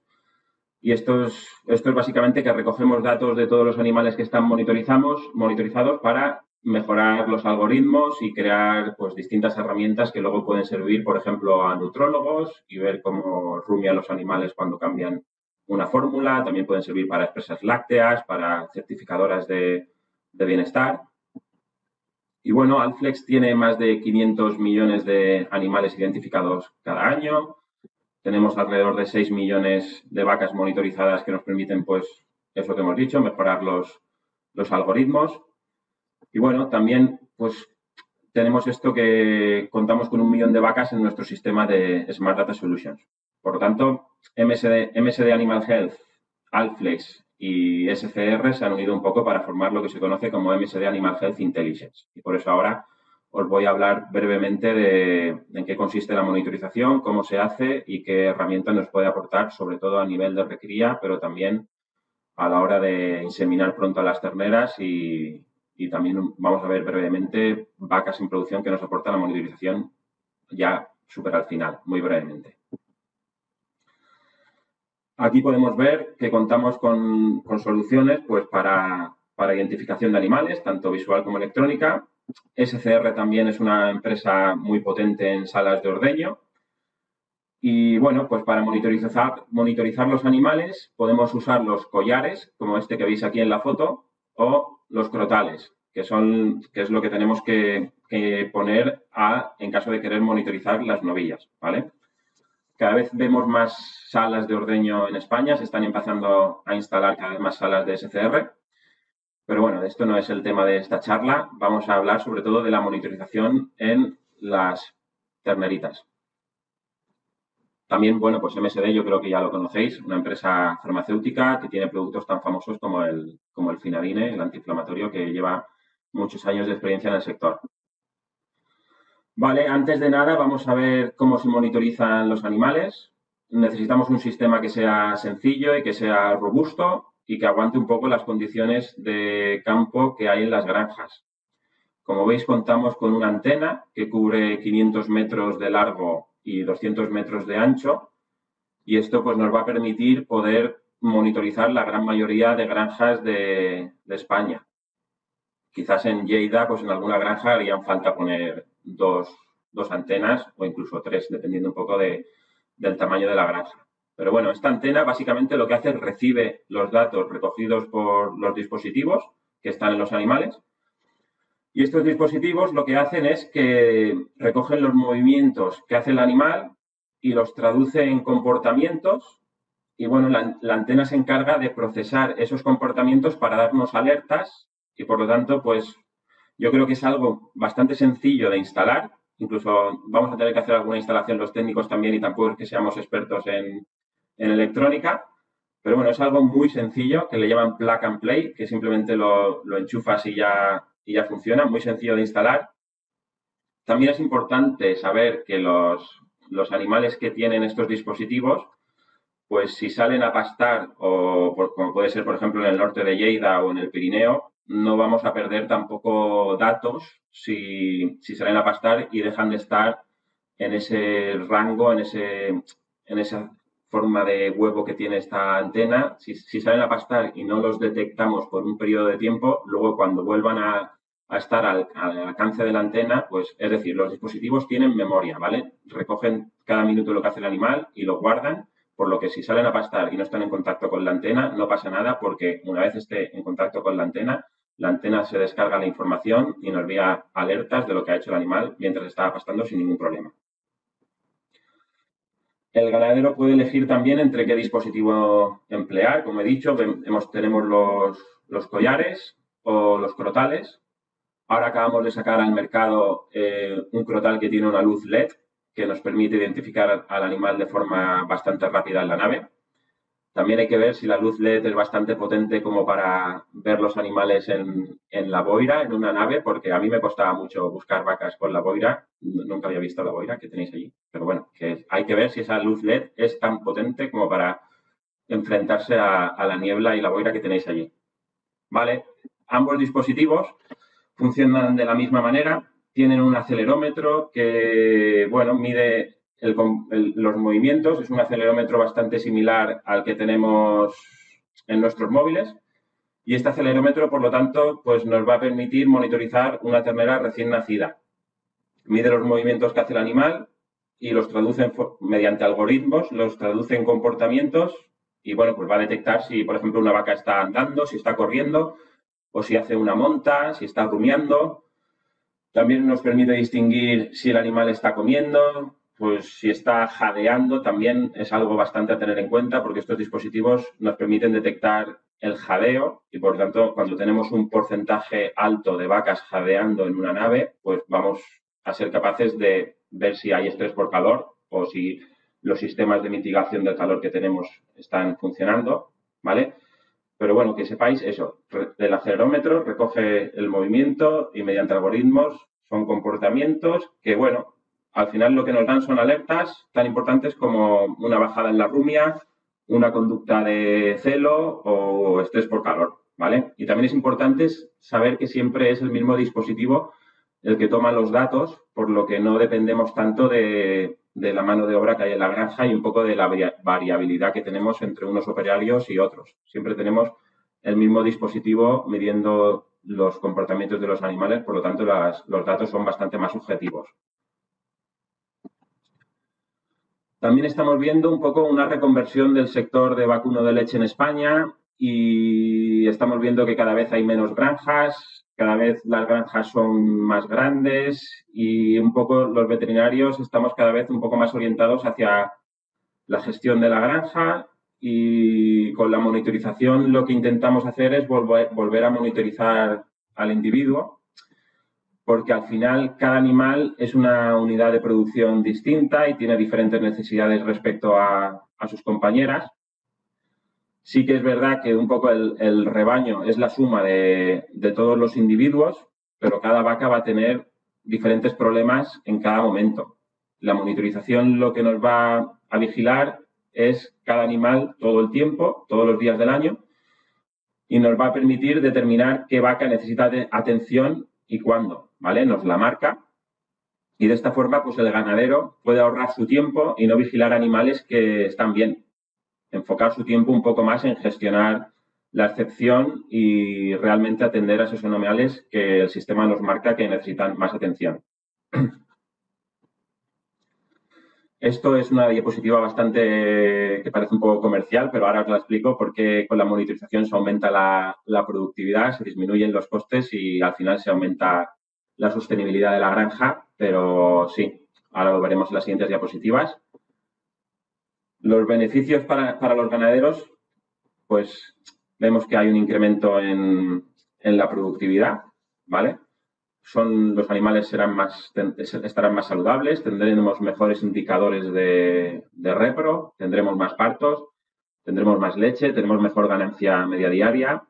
Y esto es básicamente que recogemos datos de todos los animales que están monitorizados para mejorar los algoritmos y crear pues distintas herramientas que luego pueden servir, por ejemplo, a nutrólogos y ver cómo rumian los animales cuando cambian una fórmula. También pueden servir para empresas lácteas, para certificadoras de bienestar. Y bueno, Alflex tiene más de 500 millones de animales identificados cada año. Tenemos alrededor de 6 millones de vacas monitorizadas que nos permiten, pues, eso que hemos dicho, mejorar los algoritmos. Y bueno, también, pues, tenemos esto que contamos con 1 millón de vacas en nuestro sistema de Smart Data Solutions. Por lo tanto, MSD Animal Health, Alflex y SCR se han unido un poco para formar lo que se conoce como MSD Animal Health Intelligence. Y por eso ahora os voy a hablar brevemente de en qué consiste la monitorización, cómo se hace y qué herramientas nos puede aportar, sobre todo a nivel de recría, pero también a la hora de inseminar pronto a las terneras y también vamos a ver brevemente vacas en producción que nos aporta la monitorización ya súper al final, muy brevemente. Aquí podemos ver que contamos con soluciones pues, para identificación de animales, tanto visual como electrónica. SCR también es una empresa muy potente en salas de ordeño. Y bueno, pues para monitorizar los animales podemos usar los collares, como este que veis aquí en la foto, o los crotales, que es lo que tenemos que poner en caso de querer monitorizar las novillas, ¿vale? Cada vez vemos más salas de ordeño en España, se están empezando a instalar cada vez más salas de SCR. Pero bueno, esto no es el tema de esta charla. Vamos a hablar sobre todo de la monitorización en las terneritas. También, bueno, pues MSD yo creo que ya lo conocéis, una empresa farmacéutica que tiene productos tan famosos como el Finadine, el antiinflamatorio, que lleva muchos años de experiencia en el sector. Vale, antes de nada vamos a ver cómo se monitorizan los animales. Necesitamos un sistema que sea sencillo y que sea robusto y que aguante un poco las condiciones de campo que hay en las granjas. Como veis, contamos con una antena que cubre 500 metros de largo y 200 metros de ancho y esto pues, nos va a permitir poder monitorizar la gran mayoría de granjas de España. Quizás en Lleida, pues en alguna granja harían falta poner dos antenas o incluso 3, dependiendo un poco del tamaño de la granja. Pero bueno, esta antena básicamente lo que hace es recibe los datos recogidos por los dispositivos que están en los animales y estos dispositivos lo que hacen es que recogen los movimientos que hace el animal y los traduce en comportamientos y bueno, la antena se encarga de procesar esos comportamientos para darnos alertas y por lo tanto, pues yo creo que es algo bastante sencillo de instalar. Incluso vamos a tener que hacer alguna instalación los técnicos también y tampoco es que seamos expertos en electrónica, pero bueno, es algo muy sencillo que le llaman plug and play, que simplemente lo enchufas y ya funciona, muy sencillo de instalar. También es importante saber que los animales que tienen estos dispositivos, pues si salen a pastar, como puede ser, por ejemplo, en el norte de Lleida o en el Pirineo, no vamos a perder tampoco datos si salen a pastar y dejan de estar en ese rango, en esa forma de huevo que tiene esta antena. Si salen a pastar y no los detectamos por un periodo de tiempo, luego cuando vuelvan a estar al alcance de la antena, pues es decir, los dispositivos tienen memoria, ¿vale? Recogen cada minuto lo que hace el animal y lo guardan, por lo que si salen a pastar y no están en contacto con la antena, no pasa nada porque una vez esté en contacto con la antena se descarga la información y nos envía alertas de lo que ha hecho el animal mientras está pastando sin ningún problema. El ganadero puede elegir también entre qué dispositivo emplear. Como he dicho, tenemos los collares o los crotales. Ahora acabamos de sacar al mercado un crotal que tiene una luz LED que nos permite identificar al animal de forma bastante rápida en la nave. También hay que ver si la luz LED es bastante potente como para ver los animales en la boira, en una nave, porque a mí me costaba mucho buscar vacas con la boira. Nunca había visto la boira que tenéis allí. Pero bueno, que hay que ver si esa luz LED es tan potente como para enfrentarse a la niebla y la boira que tenéis allí. Vale, ambos dispositivos funcionan de la misma manera. Tienen un acelerómetro que, bueno, mide los movimientos. Es un acelerómetro bastante similar al que tenemos en nuestros móviles. Y este acelerómetro, por lo tanto, pues nos va a permitir monitorizar una ternera recién nacida. Mide los movimientos que hace el animal y los traduce mediante algoritmos, los traduce en comportamientos y, bueno, pues va a detectar si, por ejemplo, una vaca está andando, si está corriendo o si hace una monta, si está rumiando. También nos permite distinguir si el animal está comiendo, pues si está jadeando, también es algo bastante a tener en cuenta porque estos dispositivos nos permiten detectar el jadeo y, por tanto, cuando tenemos un porcentaje alto de vacas jadeando en una nave, pues vamos a ser capaces de ver si hay estrés por calor o si los sistemas de mitigación del calor que tenemos están funcionando, ¿vale? Pero bueno, que sepáis eso, el acelerómetro recoge el movimiento y mediante algoritmos son comportamientos que, bueno, al final lo que nos dan son alertas tan importantes como una bajada en la rumia, una conducta de celo o estrés por calor, ¿vale? Y también es importante saber que siempre es el mismo dispositivo el que toma los datos, por lo que no dependemos tanto de la mano de obra que hay en la granja y un poco de la variabilidad que tenemos entre unos operarios y otros. Siempre tenemos el mismo dispositivo midiendo los comportamientos de los animales, por lo tanto los datos son bastante más objetivos. También estamos viendo un poco una reconversión del sector de vacuno de leche en España y estamos viendo que cada vez hay menos granjas, cada vez las granjas son más grandes y un poco los veterinarios estamos cada vez un poco más orientados hacia la gestión de la granja y con la monitorización lo que intentamos hacer es volver a monitorizar al individuo porque al final cada animal es una unidad de producción distinta y tiene diferentes necesidades respecto a sus compañeras. Sí que es verdad que un poco el rebaño es la suma de todos los individuos, pero cada vaca va a tener diferentes problemas en cada momento. La monitorización lo que nos va a vigilar es cada animal todo el tiempo, todos los días del año, y nos va a permitir determinar qué vaca necesita de atención y cuándo, ¿vale? Nos la marca y de esta forma pues el ganadero puede ahorrar su tiempo y no vigilar animales que están bien. Enfocar su tiempo un poco más en gestionar la excepción y realmente atender a esos animales que el sistema nos marca que necesitan más atención. Esto es una diapositiva bastante que parece un poco comercial, pero ahora os la explico porque con la monitorización se aumenta la productividad, se disminuyen los costes y al final se aumenta la sostenibilidad de la granja, pero sí, ahora lo veremos en las siguientes diapositivas. Los beneficios para los ganaderos, pues vemos que hay un incremento en la productividad, ¿vale? Los animales estarán más saludables, tendremos mejores indicadores de repro, tendremos más partos, tendremos más leche, tenemos mejor ganancia media diaria.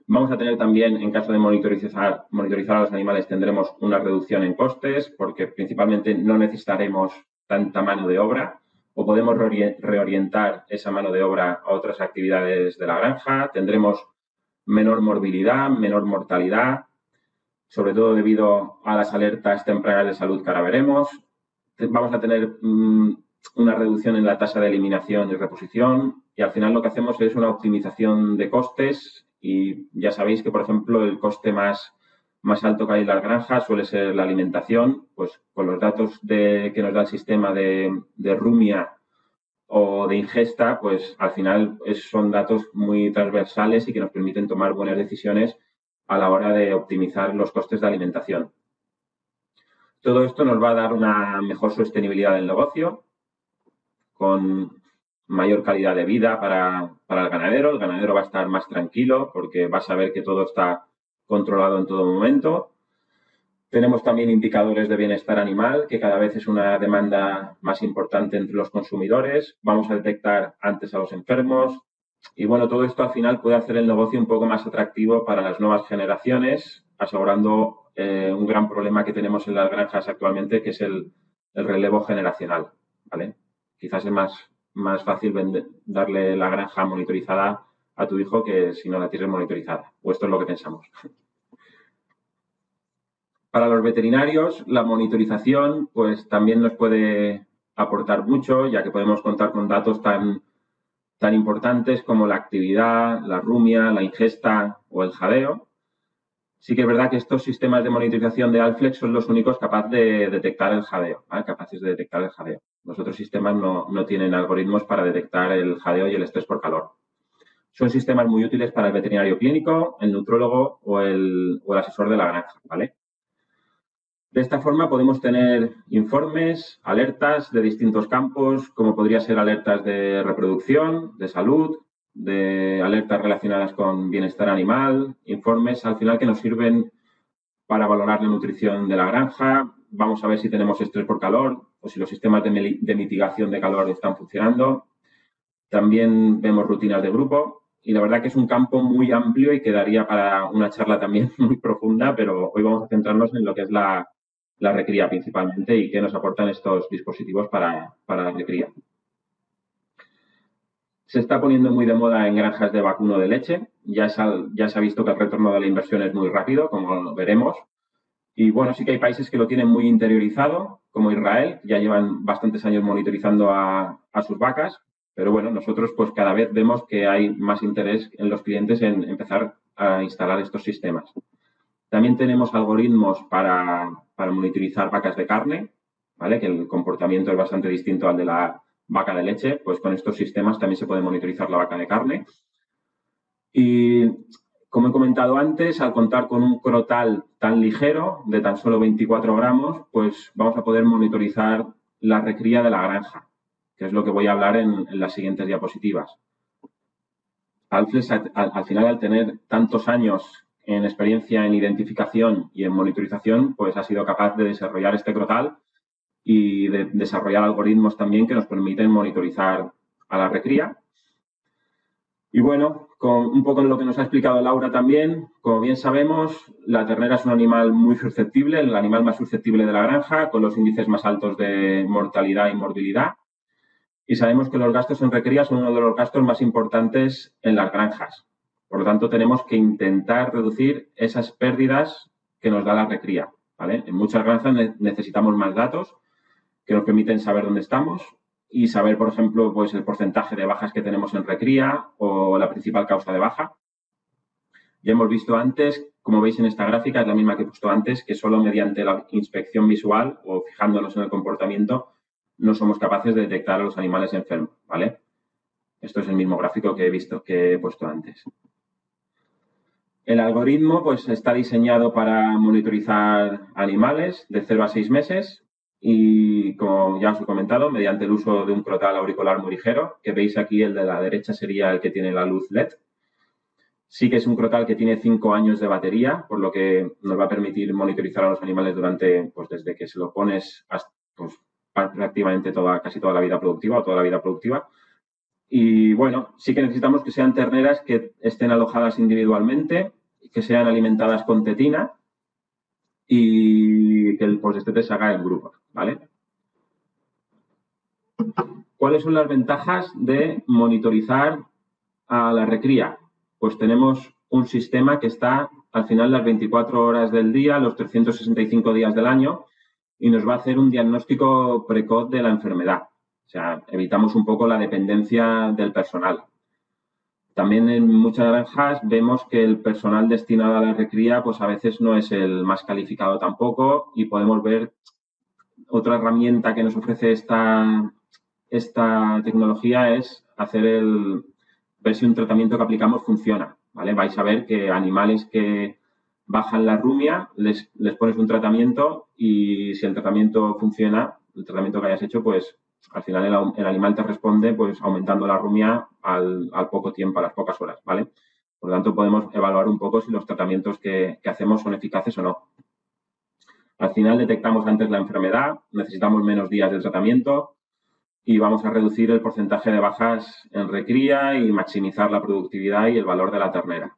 Vamos a tener también, en caso de monitorizar a los animales, tendremos una reducción en costes porque principalmente no necesitaremos tanta mano de obra o podemos reorientar esa mano de obra a otras actividades de la granja. Tendremos menor morbilidad, menor mortalidad, sobre todo debido a las alertas tempranas de salud que ahora veremos. Vamos a tener una reducción en la tasa de eliminación y reposición y al final lo que hacemos es una optimización de costes y ya sabéis que, por ejemplo, el coste más alto que hay en las granjas suele ser la alimentación, pues con los datos que nos da el sistema de rumia o de ingesta, pues al final son datos muy transversales y que nos permiten tomar buenas decisiones a la hora de optimizar los costes de alimentación. Todo esto nos va a dar una mejor sostenibilidad del negocio, con mayor calidad de vida para el ganadero. El ganadero va a estar más tranquilo porque va a saber que todo está controlado en todo momento. Tenemos también indicadores de bienestar animal, que cada vez es una demanda más importante entre los consumidores. Vamos a detectar antes a los enfermos. Y bueno, todo esto al final puede hacer el negocio un poco más atractivo para las nuevas generaciones, asegurando un gran problema que tenemos en las granjas actualmente, que es el relevo generacional, ¿vale? Quizás es más fácil darle la granja monitorizada a tu hijo que si no la tienes monitorizada. O esto es lo que pensamos. Para los veterinarios, la monitorización pues también nos puede aportar mucho, ya que podemos contar con datos tan importantes como la actividad, la rumia, la ingesta o el jadeo. Sí que es verdad que estos sistemas de monitorización de Alflex son los únicos capaces de detectar el jadeo, ¿vale? Capaces de detectar el jadeo. Los otros sistemas no tienen algoritmos para detectar el jadeo y el estrés por calor. Son sistemas muy útiles para el veterinario clínico, el nutrólogo o el asesor de la granja, ¿vale? De esta forma podemos tener informes, alertas de distintos campos, como podría ser alertas de reproducción, de salud, de alertas relacionadas con bienestar animal, informes al final que nos sirven para valorar la nutrición de la granja. Vamos a ver si tenemos estrés por calor o si los sistemas de mitigación de calor están funcionando. También vemos rutinas de grupo y la verdad que es un campo muy amplio y quedaría para una charla también muy profunda, pero hoy vamos a centrarnos en lo que es la recría principalmente y qué nos aportan estos dispositivos para la recría. Se está poniendo muy de moda en granjas de vacuno de leche. Ya se ha visto que el retorno de la inversión es muy rápido, como veremos. Y bueno, sí que hay países que lo tienen muy interiorizado, como Israel, ya llevan bastantes años monitorizando a sus vacas. Pero bueno, nosotros pues cada vez vemos que hay más interés en los clientes en empezar a instalar estos sistemas. También tenemos algoritmos para monitorizar vacas de carne, ¿vale? Que el comportamiento es bastante distinto al de la vaca de leche. Pues con estos sistemas también se puede monitorizar la vaca de carne. Y como he comentado antes, al contar con un crotal tan ligero, de tan solo 24 gramos, pues vamos a poder monitorizar la recría de la granja, que es lo que voy a hablar en las siguientes diapositivas. Alflex, al final, al tener tantos años en experiencia en identificación y en monitorización, pues ha sido capaz de desarrollar este crotal y de desarrollar algoritmos también que nos permiten monitorizar a la recría. Y bueno, con un poco en lo que nos ha explicado Laura también, como bien sabemos, la ternera es un animal muy susceptible, el animal más susceptible de la granja, con los índices más altos de mortalidad y morbilidad. Y sabemos que los gastos en recría son uno de los gastos más importantes en las granjas. Por lo tanto, tenemos que intentar reducir esas pérdidas que nos da la recría, ¿vale? En muchas granjas necesitamos más datos que nos permiten saber dónde estamos y saber, por ejemplo, pues el porcentaje de bajas que tenemos en recría o la principal causa de baja. Ya hemos visto antes, como veis en esta gráfica, es la misma que he puesto antes, que solo mediante la inspección visual o fijándonos en el comportamiento no somos capaces de detectar a los animales enfermos, ¿vale? Esto es el mismo gráfico que he puesto antes. El algoritmo pues, está diseñado para monitorizar animales de 0 a 6 meses y, como ya os he comentado, mediante el uso de un crotal auricular muy ligero, que veis aquí, el de la derecha sería el que tiene la luz LED. Sí que es un crotal que tiene 5 años de batería, por lo que nos va a permitir monitorizar a los animales durante, pues desde que se lo pones hasta pues, prácticamente casi toda la vida productiva o toda la vida productiva. Y bueno, sí que necesitamos que sean terneras que estén alojadas individualmente que sean alimentadas con tetina y que el postdestete se haga en grupos, ¿vale? ¿Cuáles son las ventajas de monitorizar a la recría? Pues tenemos un sistema que está al final las 24 horas del día, los 365 días del año, y nos va a hacer un diagnóstico precoz de la enfermedad. O sea, evitamos un poco la dependencia del personal. También en muchas granjas vemos que el personal destinado a la recría pues a veces no es el más calificado tampoco, y podemos ver otra herramienta que nos ofrece esta tecnología es ver si un tratamiento que aplicamos funciona, ¿vale? Vais a ver que animales que bajan la rumia, les pones un tratamiento y si el tratamiento funciona, el tratamiento que hayas hecho, pues al final el animal te responde pues aumentando la rumia al poco tiempo, a las pocas horas, ¿vale? Por lo tanto, podemos evaluar un poco si los tratamientos que hacemos son eficaces o no. Al final detectamos antes la enfermedad, necesitamos menos días de tratamiento y vamos a reducir el porcentaje de bajas en recría y maximizar la productividad y el valor de la ternera.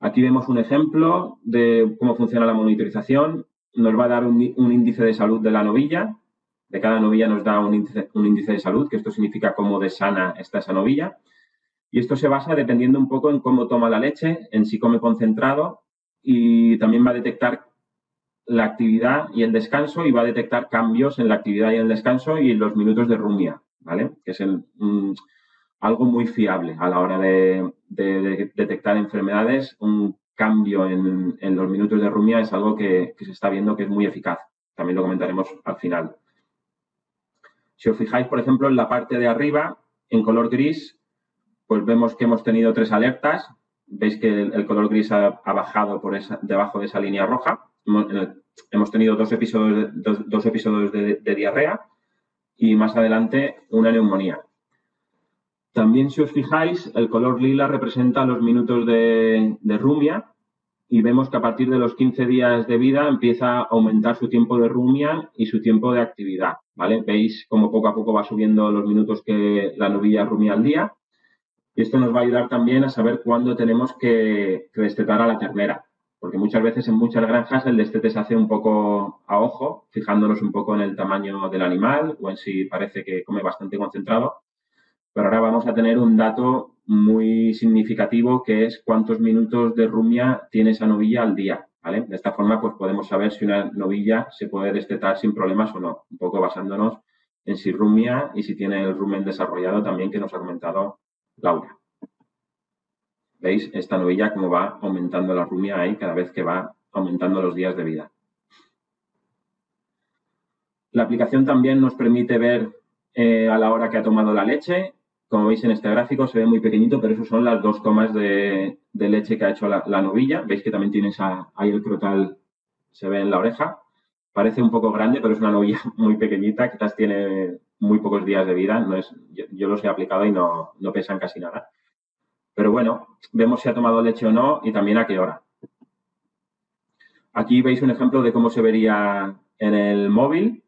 Aquí vemos un ejemplo de cómo funciona la monitorización. Nos va a dar un índice de salud de la novilla. De cada novilla nos da un índice de salud, que esto significa cómo de sana está esa novilla. Y esto se basa dependiendo un poco en cómo toma la leche, en si come concentrado, y también va a detectar la actividad y el descanso y va a detectar cambios en la actividad y el descanso y en los minutos de rumia, ¿vale? Que es algo muy fiable a la hora de detectar enfermedades. Un cambio en los minutos de rumia es algo que se está viendo que es muy eficaz. También lo comentaremos al final. Si os fijáis, por ejemplo, en la parte de arriba, en color gris, pues vemos que hemos tenido 3 alertas. Veis que el color gris ha bajado debajo de esa línea roja. Hemos tenido 2 episodios de diarrea y más adelante una neumonía. También, si os fijáis, el color lila representa los minutos de rumia y vemos que a partir de los 15 días de vida empieza a aumentar su tiempo de rumia y su tiempo de actividad, ¿vale? Veis cómo poco a poco va subiendo los minutos que la novilla rumia al día, y esto nos va a ayudar también a saber cuándo tenemos que destetar a la ternera, porque muchas veces en muchas granjas el destete se hace un poco a ojo, fijándonos un poco en el tamaño del animal o en si parece que come bastante concentrado. Pero ahora vamos a tener un dato muy significativo, que es cuántos minutos de rumia tiene esa novilla al día, ¿vale? De esta forma, pues podemos saber si una novilla se puede destetar sin problemas o no, un poco basándonos en si rumia y si tiene el rumen desarrollado también, que nos ha comentado Laura. ¿Veis esta novilla cómo va aumentando la rumia ahí cada vez que va aumentando los días de vida? La aplicación también nos permite ver a la hora que ha tomado la leche. Como veis en este gráfico se ve muy pequeñito, pero esos son las 2 tomas de leche que ha hecho la novilla. Veis que también tiene ahí el crotal, se ve en la oreja. Parece un poco grande, pero es una novilla muy pequeñita, quizás tiene muy pocos días de vida. Yo los he aplicado y no pesan casi nada. Pero bueno, vemos si ha tomado leche o no y también a qué hora. Aquí veis un ejemplo de cómo se vería en el móvil.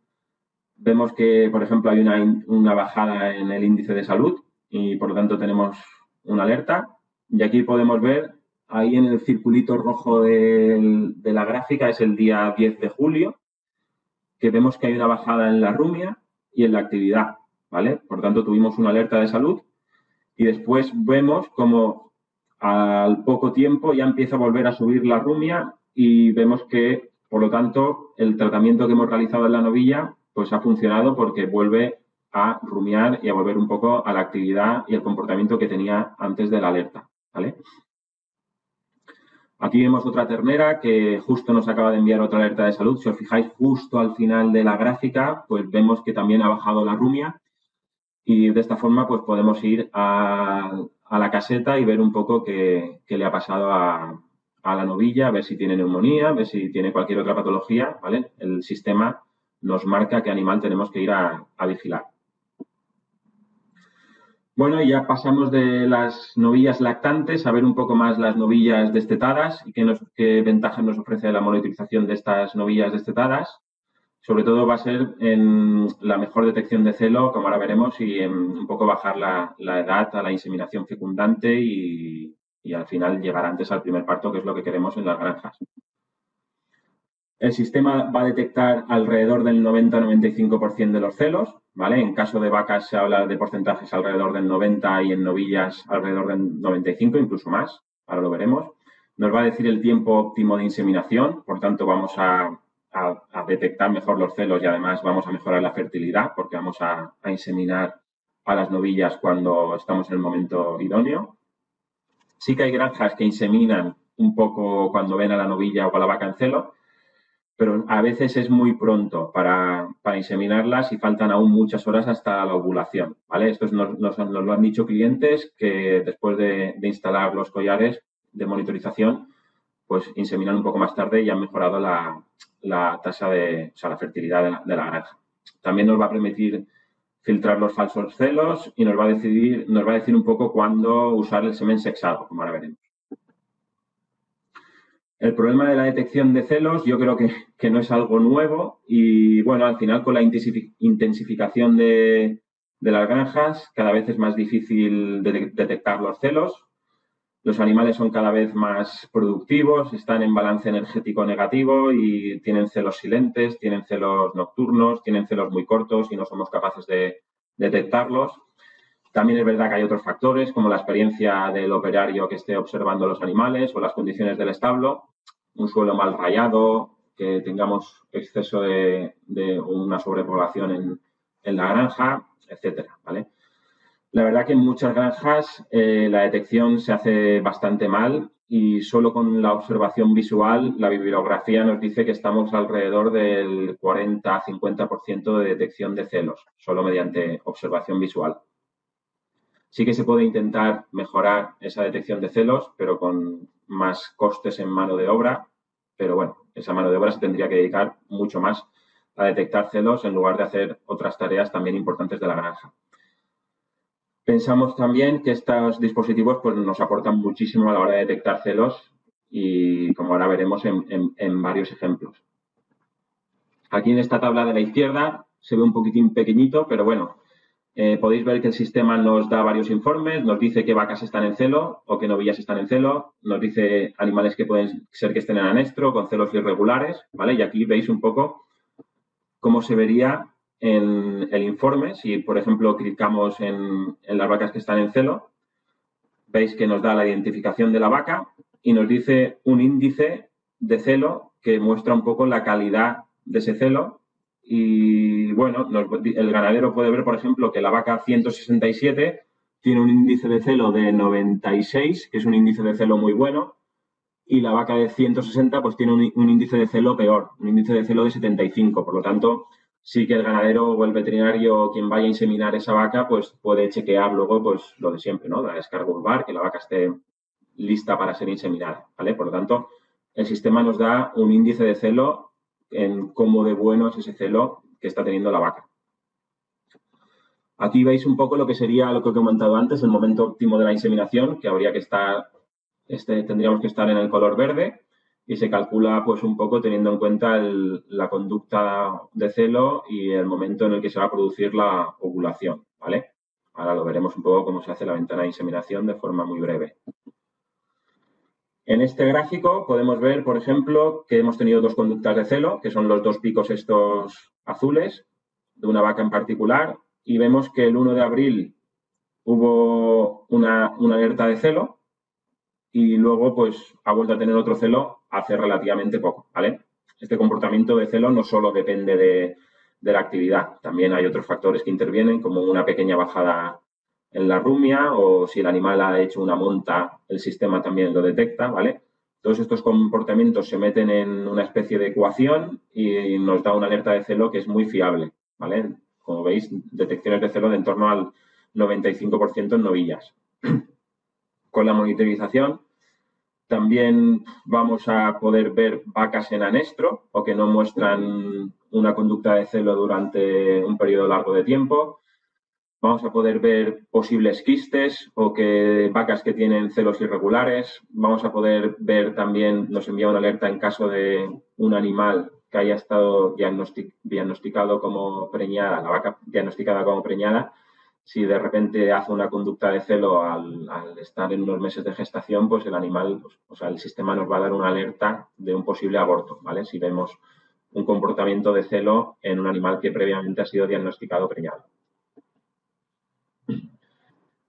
Vemos que, por ejemplo, hay una bajada en el índice de salud y, por lo tanto, tenemos una alerta. Y aquí podemos ver, ahí en el circulito rojo de la gráfica, es el día 10 de julio, que vemos que hay una bajada en la rumia y en la actividad, ¿vale? Por lo tanto, tuvimos una alerta de salud y después vemos como al poco tiempo ya empieza a volver a subir la rumia y vemos que, por lo tanto, el tratamiento que hemos realizado en la novilla pues ha funcionado, porque vuelve a rumiar y a volver un poco a la actividad y el comportamiento que tenía antes de la alerta, ¿vale? Aquí vemos otra ternera que justo nos acaba de enviar otra alerta de salud. Si os fijáis justo al final de la gráfica, pues vemos que también ha bajado la rumia y de esta forma pues podemos ir a la caseta y ver un poco qué le ha pasado a la novilla, a ver si tiene neumonía, a ver si tiene cualquier otra patología, ¿vale? El sistema nos marca qué animal tenemos que ir a vigilar. Bueno, y ya pasamos de las novillas lactantes a ver un poco más las novillas destetadas y qué ventajas nos ofrece la monitorización de estas novillas destetadas. Sobre todo va a ser en la mejor detección de celo, como ahora veremos, y en un poco bajar la edad a la inseminación fecundante y y al final llegar antes al primer parto, que es lo que queremos en las granjas. El sistema va a detectar alrededor del 90-95% de los celos, ¿vale? En caso de vacas se habla de porcentajes alrededor del 90 y en novillas alrededor del 95, incluso más, ahora lo veremos. Nos va a decir el tiempo óptimo de inseminación, por tanto vamos a detectar mejor los celos y además vamos a mejorar la fertilidad porque vamos a inseminar a las novillas cuando estamos en el momento idóneo. Sí que hay granjas que inseminan un poco cuando ven a la novilla o a la vaca en celo, pero a veces es muy pronto para inseminarlas y faltan aún muchas horas hasta la ovulación, ¿vale? Esto nos lo han dicho clientes que después de instalar los collares de monitorización, pues inseminan un poco más tarde y han mejorado la tasa la fertilidad de la granja. También nos va a permitir filtrar los falsos celos y nos va a decir un poco cuándo usar el semen sexado, como ahora veremos. El problema de la detección de celos yo creo que no es algo nuevo y, bueno, al final con la intensificación de las granjas cada vez es más difícil detectar los celos. Los animales son cada vez más productivos, están en balance energético negativo y tienen celos silentes, tienen celos nocturnos, tienen celos muy cortos y no somos capaces de detectarlos. También es verdad que hay otros factores, como la experiencia del operario que esté observando los animales o las condiciones del establo, un suelo mal rayado, que tengamos exceso de una sobrepoblación en la granja, etcétera, ¿vale? La verdad que en muchas granjas la detección se hace bastante mal y solo con la observación visual, la bibliografía nos dice que estamos alrededor del 40-50% de detección de celos, solo mediante observación visual. Sí que se puede intentar mejorar esa detección de celos, pero con más costes en mano de obra. Pero bueno, esa mano de obra se tendría que dedicar mucho más a detectar celos en lugar de hacer otras tareas también importantes de la granja. Pensamos también que estos dispositivos pues, nos aportan muchísimo a la hora de detectar celos y como ahora veremos en varios ejemplos. Aquí en esta tabla de la izquierda se ve un poquitín pequeñito, pero bueno, podéis ver que el sistema nos da varios informes, nos dice qué vacas están en celo o qué novillas están en celo, nos dice animales que pueden ser que estén en anestro, con celos irregulares, ¿vale? Y aquí veis un poco cómo se vería en el informe. Si, por ejemplo, clicamos en las vacas que están en celo, veis que nos da la identificación de la vaca y nos dice un índice de celo que muestra un poco la calidad de ese celo. Y, bueno, el ganadero puede ver, por ejemplo, que la vaca 167 tiene un índice de celo de 96, que es un índice de celo muy bueno, y la vaca de 160 pues tiene un índice de celo peor, un índice de celo de 75. Por lo tanto, sí que el ganadero o el veterinario o quien vaya a inseminar esa vaca pues puede chequear luego pues lo de siempre, ¿no? La descarga vulvar, que la vaca esté lista para ser inseminada, ¿vale? Por lo tanto, el sistema nos da un índice de celo en cómo de bueno es ese celo que está teniendo la vaca. Aquí veis un poco lo que sería lo que he comentado antes, el momento óptimo de la inseminación, que habría que estar, tendríamos que estar en el color verde y se calcula pues un poco teniendo en cuenta la conducta de celo y el momento en el que se va a producir la ovulación, ¿vale? Ahora lo veremos un poco cómo se hace la ventana de inseminación de forma muy breve. En este gráfico podemos ver, por ejemplo, que hemos tenido dos conductas de celo, que son los dos picos estos azules, de una vaca en particular, y vemos que el 1 de abril hubo una alerta de celo y luego pues ha vuelto a tener otro celo hace relativamente poco, ¿vale? Este comportamiento de celo no solo depende de la actividad, también hay otros factores que intervienen, como una pequeña bajada en la rumia o si el animal ha hecho una monta, el sistema también lo detecta, ¿vale? Todos estos comportamientos se meten en una especie de ecuación y nos da una alerta de celo que es muy fiable, ¿vale? Como veis, detecciones de celo de en torno al 95% en novillas. Con la monitorización también vamos a poder ver vacas en anestro o que no muestran una conducta de celo durante un periodo largo de tiempo. Vamos a poder ver posibles quistes o vacas que tienen celos irregulares. Vamos a poder ver también, nos envía una alerta en caso de un animal que haya estado diagnosticado como preñada, la vaca diagnosticada como preñada, si de repente hace una conducta de celo al estar en unos meses de gestación, pues el animal, o sea, el sistema nos va a dar una alerta de un posible aborto, ¿vale? Si vemos un comportamiento de celo en un animal que previamente ha sido diagnosticado preñado.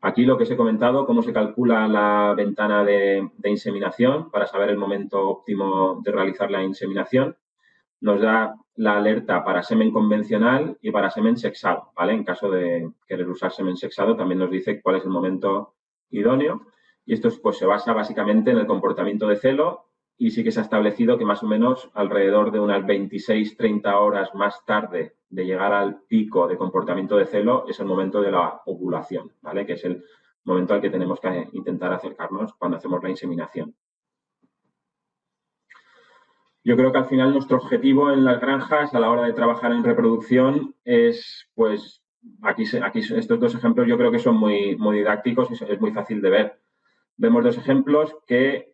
Aquí lo que os he comentado, cómo se calcula la ventana de inseminación para saber el momento óptimo de realizar la inseminación. Nos da la alerta para semen convencional y para semen sexado, ¿vale? En caso de querer usar semen sexado, también nos dice cuál es el momento idóneo. Y esto pues, se basa básicamente en el comportamiento de celo y sí que se ha establecido que más o menos alrededor de unas 26-30 horas más tarde de llegar al pico de comportamiento de celo es el momento de la ovulación, ¿vale? Que es el momento al que tenemos que intentar acercarnos cuando hacemos la inseminación. Yo creo que al final nuestro objetivo en las granjas a la hora de trabajar en reproducción es, pues, aquí estos dos ejemplos yo creo que son muy didácticos y es muy fácil de ver. Vemos dos ejemplos que,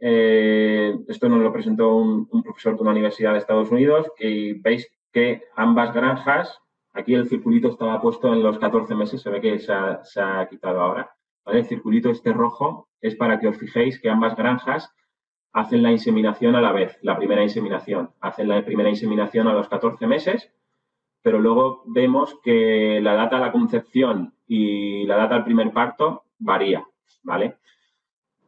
esto nos lo presentó un profesor de una universidad de Estados Unidos, y veis que ambas granjas, aquí el circulito estaba puesto en los 14 meses, se ve que se ha quitado ahora, ¿vale? El circulito este rojo es para que os fijéis que ambas granjas hacen la inseminación a la vez, la primera inseminación. Hacen la primera inseminación a los 14 meses, pero luego vemos que la data de la concepción y la data del primer parto varía, ¿vale?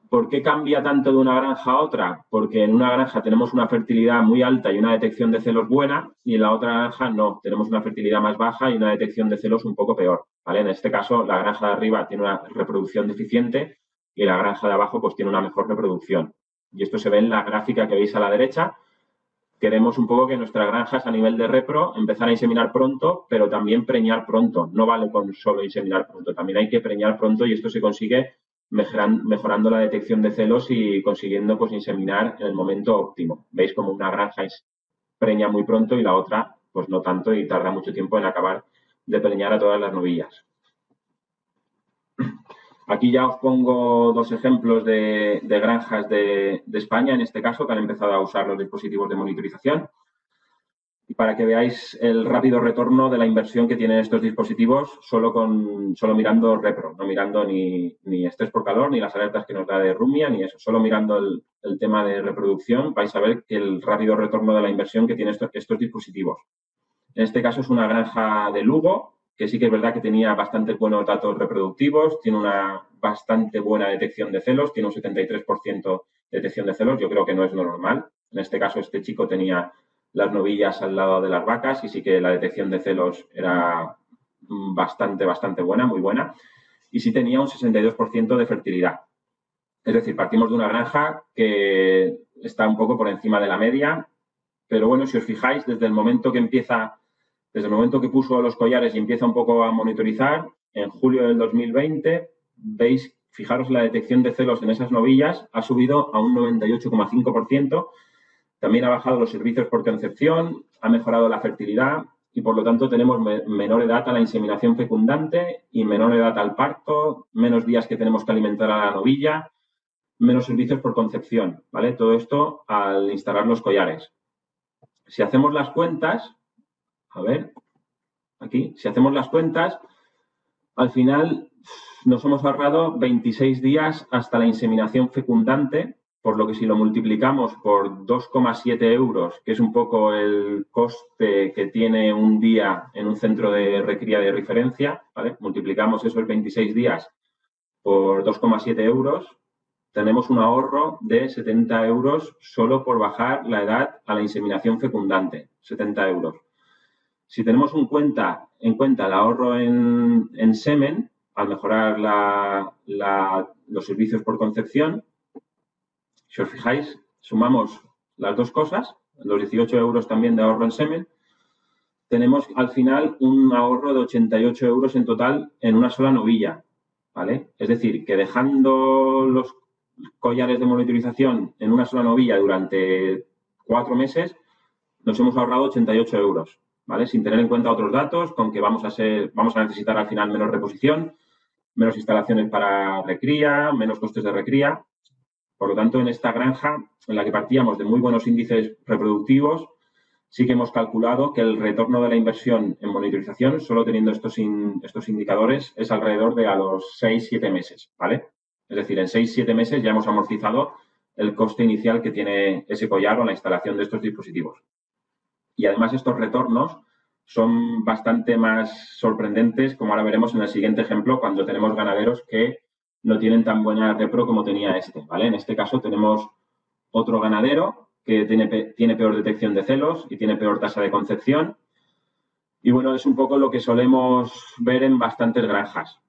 ¿Por qué cambia tanto de una granja a otra? Porque en una granja tenemos una fertilidad muy alta y una detección de celos buena, y en la otra granja no, tenemos una fertilidad más baja y una detección de celos un poco peor, ¿vale? En este caso, la granja de arriba tiene una reproducción deficiente y la granja de abajo pues tiene una mejor reproducción. Y esto se ve en la gráfica que veis a la derecha. Queremos un poco que nuestras granjas a nivel de repro empezar a inseminar pronto, pero también preñar pronto. No vale con solo inseminar pronto, también hay que preñar pronto, y esto se consigue mejorando la detección de celos y consiguiendo pues inseminar en el momento óptimo. Veis como una granja preña muy pronto y la otra pues no tanto, y tarda mucho tiempo en acabar de preñar a todas las novillas. Aquí ya os pongo dos ejemplos de granjas de España, en este caso, que han empezado a usar los dispositivos de monitorización. Y para que veáis el rápido retorno de la inversión que tienen estos dispositivos solo mirando repro, no mirando ni estrés por calor, ni las alertas que nos da de rumia, ni eso. Solo mirando el tema de reproducción vais a ver que el rápido retorno de la inversión que tienen estos dispositivos. En este caso es una granja de Lugo, que sí que es verdad que tenía bastante buenos datos reproductivos, tiene una bastante buena detección de celos, tiene un 73% de detección de celos, yo creo que no es lo normal. En este caso, este chico tenía las novillas al lado de las vacas y sí que la detección de celos era bastante buena, muy buena. Y sí tenía un 62% de fertilidad. Es decir, partimos de una granja que está un poco por encima de la media, pero bueno, si os fijáis, desde el momento que puso los collares y empieza un poco a monitorizar, en julio del 2020, veis, fijaros, la detección de celos en esas novillas ha subido a un 98,5%, también ha bajado los servicios por concepción, ha mejorado la fertilidad y, por lo tanto, tenemos menor edad a la inseminación fecundante y menor edad al parto, menos días que tenemos que alimentar a la novilla, menos servicios por concepción, ¿vale? Todo esto al instalar los collares. Si hacemos las cuentas, a ver, aquí, si hacemos las cuentas, al final nos hemos ahorrado 26 días hasta la inseminación fecundante, por lo que si lo multiplicamos por 2,7 euros, que es un poco el coste que tiene un día en un centro de recría de referencia, ¿vale? Multiplicamos esos 26 días por 2,7 euros, tenemos un ahorro de 70 euros solo por bajar la edad a la inseminación fecundante, 70 euros. Si tenemos en cuenta el ahorro en semen, al mejorar los servicios por concepción, si os fijáis, sumamos las dos cosas, los 18 euros también de ahorro en semen, tenemos al final un ahorro de 88 euros en total en una sola novilla, ¿vale? Es decir, que dejando los collares de monitorización en una sola novilla durante 4 meses, nos hemos ahorrado 88 euros, ¿vale? Sin tener en cuenta otros datos, con que vamos a necesitar al final menos reposición, menos instalaciones para recría, menos costes de recría. Por lo tanto, en esta granja, en la que partíamos de muy buenos índices reproductivos, sí que hemos calculado que el retorno de la inversión en monitorización, solo teniendo estos indicadores, es alrededor de a los 6-7 meses, ¿vale? Es decir, en 6-7 meses ya hemos amortizado el coste inicial que tiene ese collar o la instalación de estos dispositivos. Y además estos retornos son bastante más sorprendentes, como ahora veremos en el siguiente ejemplo, cuando tenemos ganaderos que no tienen tan buena repro como tenía este, ¿vale? En este caso tenemos otro ganadero que tiene peor detección de celos y tiene peor tasa de concepción. Y bueno, es un poco lo que solemos ver en bastantes granjas.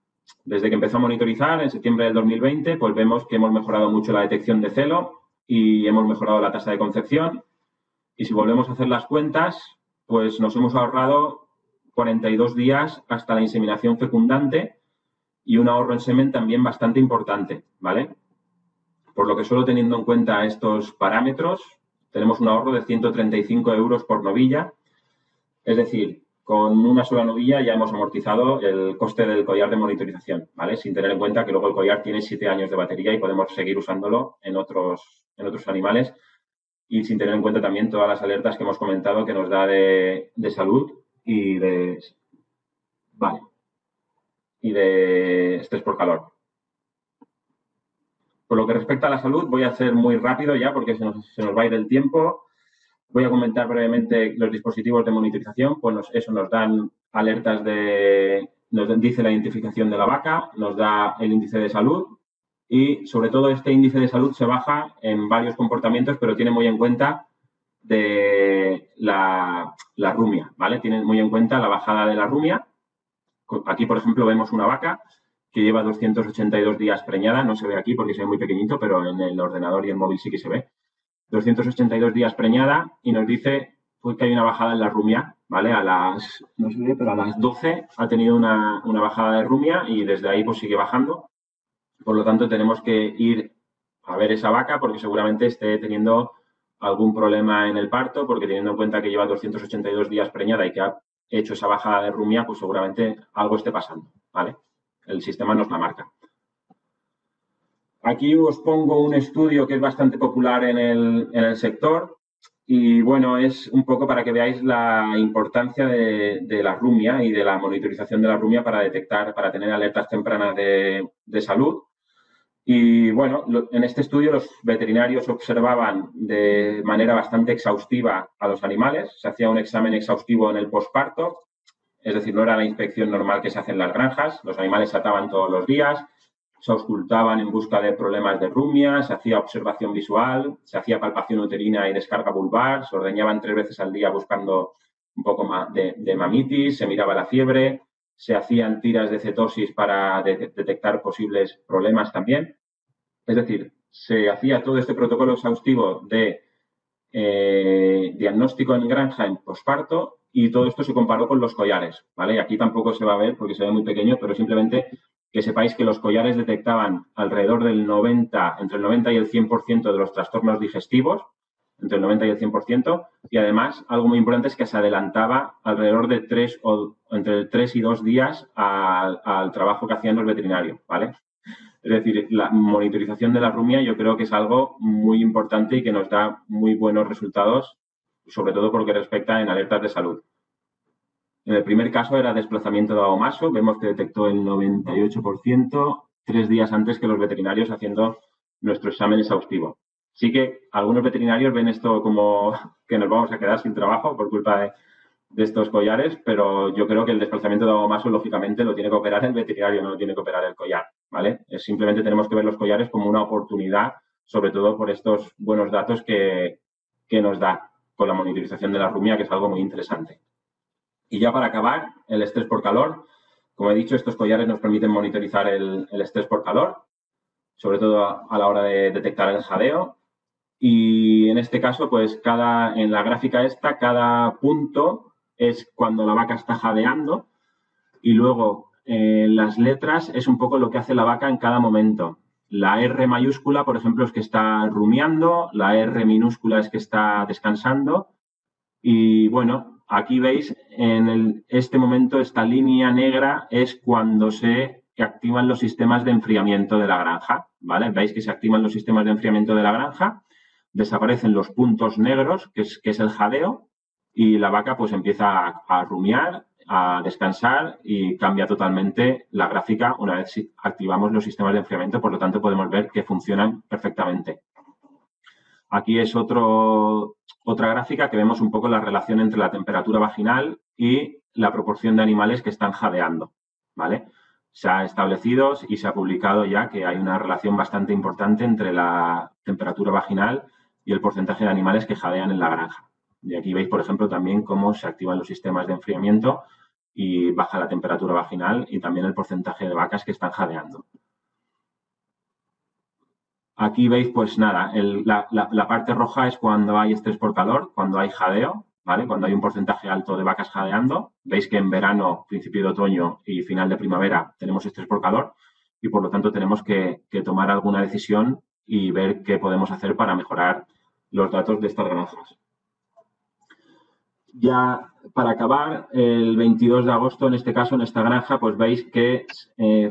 Desde que empezó a monitorizar, en septiembre del 2020, pues vemos que hemos mejorado mucho la detección de celo y hemos mejorado la tasa de concepción. Y si volvemos a hacer las cuentas, pues nos hemos ahorrado 42 días hasta la inseminación fecundante y un ahorro en semen también bastante importante, ¿vale? Por lo que solo teniendo en cuenta estos parámetros, tenemos un ahorro de 135 euros por novilla. Es decir, con una sola novilla ya hemos amortizado el coste del collar de monitorización, ¿vale? Sin tener en cuenta que luego el collar tiene 7 años de batería y podemos seguir usándolo en otros animales y sin tener en cuenta también todas las alertas que hemos comentado que nos da de salud y de estrés por calor. Por lo que respecta a la salud, voy a ser muy rápido ya porque se nos va a ir el tiempo. Voy a comentar brevemente los dispositivos de monitorización. Pues eso nos dan alertas nos dice la identificación de la vaca, nos da el índice de salud y, sobre todo, este índice de salud se baja en varios comportamientos, pero tiene muy en cuenta de la rumia, ¿vale? Tiene muy en cuenta la bajada de la rumia. Aquí, por ejemplo, vemos una vaca que lleva 282 días preñada. No se ve aquí porque se ve muy pequeñito, pero en el ordenador y el móvil sí que se ve. 282 días preñada y nos dice pues, que hay una bajada en la rumia, ¿vale? No se ve, pero a las 12 ha tenido una bajada de rumia y desde ahí pues sigue bajando. Por lo tanto, tenemos que ir a ver esa vaca porque seguramente esté teniendo algún problema en el parto, porque teniendo en cuenta que lleva 282 días preñada y que ha hecho esa bajada de rumia, pues seguramente algo esté pasando, ¿vale? El sistema nos la marca. Aquí os pongo un estudio que es bastante popular en el sector y, bueno, es un poco para que veáis la importancia de la rumia y de la monitorización de la rumia para tener alertas tempranas de salud. Y, bueno, en este estudio los veterinarios observaban de manera bastante exhaustiva a los animales. Se hacía un examen exhaustivo en el posparto, es decir, no era la inspección normal que se hace en las granjas. Los animales se ataban todos los días, se auscultaban en busca de problemas de rumia, se hacía observación visual, se hacía palpación uterina y descarga vulvar, se ordeñaban 3 veces al día buscando un poco más de mamitis, se miraba la fiebre, se hacían tiras de cetosis para detectar posibles problemas también. Es decir, se hacía todo este protocolo exhaustivo de diagnóstico en granja en posparto y todo esto se comparó con los collares, ¿vale? Y aquí tampoco se va a ver porque se ve muy pequeño, pero simplemente que sepáis que los collares detectaban alrededor del entre el 90 y el 100% de los trastornos digestivos, entre el 90 y el 100%, y además algo muy importante es que se adelantaba alrededor de entre 3 y 2 días al trabajo que hacían los veterinarios, ¿vale? Es decir, la monitorización de la rumia yo creo que es algo muy importante y que nos da muy buenos resultados, sobre todo por lo que respecta en alertas de salud. En el primer caso era desplazamiento de agomaso, vemos que detectó el 98%, 3 días antes que los veterinarios haciendo nuestro examen exhaustivo. Sí que algunos veterinarios ven esto como que nos vamos a quedar sin trabajo por culpa de estos collares, pero yo creo que el desplazamiento de agomaso, lógicamente, lo tiene que operar el veterinario, no lo tiene que operar el collar, ¿vale? Simplemente tenemos que ver los collares como una oportunidad, sobre todo por estos buenos datos que nos da con la monitorización de la rumia, que es algo muy interesante. Y ya para acabar, el estrés por calor. Como he dicho, estos collares nos permiten monitorizar el estrés por calor, sobre todo a la hora de detectar el jadeo. Y en este caso, pues en la gráfica cada punto es cuando la vaca está jadeando y luego las letras es un poco lo que hace la vaca en cada momento. La R mayúscula, por ejemplo, es que está rumiando, la R minúscula es que está descansando y, bueno, aquí veis en este momento esta línea negra es cuando se activan los sistemas de enfriamiento de la granja, ¿vale? Veis que se activan los sistemas de enfriamiento de la granja, desaparecen los puntos negros, que es el jadeo, y la vaca pues empieza a rumiar, a descansar y cambia totalmente la gráfica una vez activamos los sistemas de enfriamiento, por lo tanto podemos ver que funcionan perfectamente. Aquí es otra gráfica que vemos un poco la relación entre la temperatura vaginal y la proporción de animales que están jadeando, ¿vale? Se ha establecido y se ha publicado ya que hay una relación bastante importante entre la temperatura vaginal y el porcentaje de animales que jadean en la granja. Y aquí veis, por ejemplo, también cómo se activan los sistemas de enfriamiento y baja la temperatura vaginal y también el porcentaje de vacas que están jadeando. Aquí veis, pues nada, la parte roja es cuando hay estrés por calor, cuando hay jadeo, ¿vale? Cuando hay un porcentaje alto de vacas jadeando. Veis que en verano, principio de otoño y final de primavera tenemos estrés por calor y por lo tanto tenemos que tomar alguna decisión y ver qué podemos hacer para mejorar los datos de estas granjas. Ya para acabar, el 22 de agosto, en este caso, en esta granja, pues veis que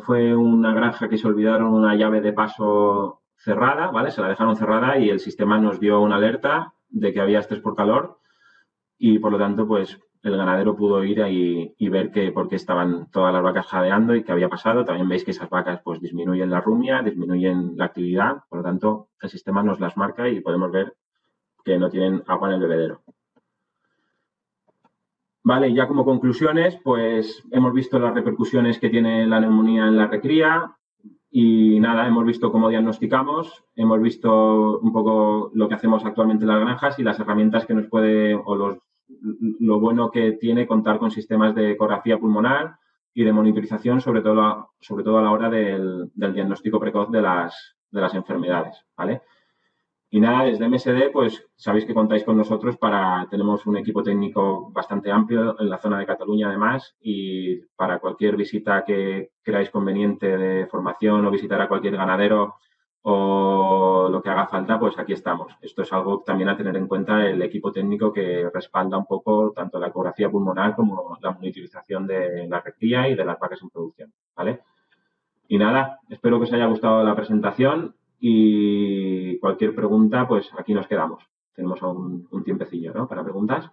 fue una granja que se olvidaron una llave de paso cerrada, ¿vale? Se la dejaron cerrada y el sistema nos dio una alerta de que había estrés por calor y, por lo tanto, pues el ganadero pudo ir ahí y ver que por qué estaban todas las vacas jadeando y qué había pasado. También veis que esas vacas pues disminuyen la rumia, disminuyen la actividad, por lo tanto, el sistema nos las marca y podemos ver que no tienen agua en el bebedero. Vale, ya como conclusiones, pues hemos visto las repercusiones que tiene la neumonía en la recría y nada, hemos visto cómo diagnosticamos, hemos visto un poco lo que hacemos actualmente en las granjas y las herramientas que nos puede, o lo bueno que tiene contar con sistemas de ecografía pulmonar y de monitorización, sobre todo a la hora del diagnóstico precoz de las enfermedades, ¿vale? Y nada, desde MSD, pues sabéis que contáis con nosotros tenemos un equipo técnico bastante amplio en la zona de Cataluña además y para cualquier visita que creáis conveniente de formación o visitar a cualquier ganadero o lo que haga falta, pues aquí estamos. Esto es algo también a tener en cuenta el equipo técnico que respalda un poco tanto la ecografía pulmonar como la monitorización de la recría y de las vacas en producción, ¿vale? Y nada, espero que os haya gustado la presentación. Y cualquier pregunta, pues aquí nos quedamos. Tenemos un tiempecillo, ¿no? Para preguntas.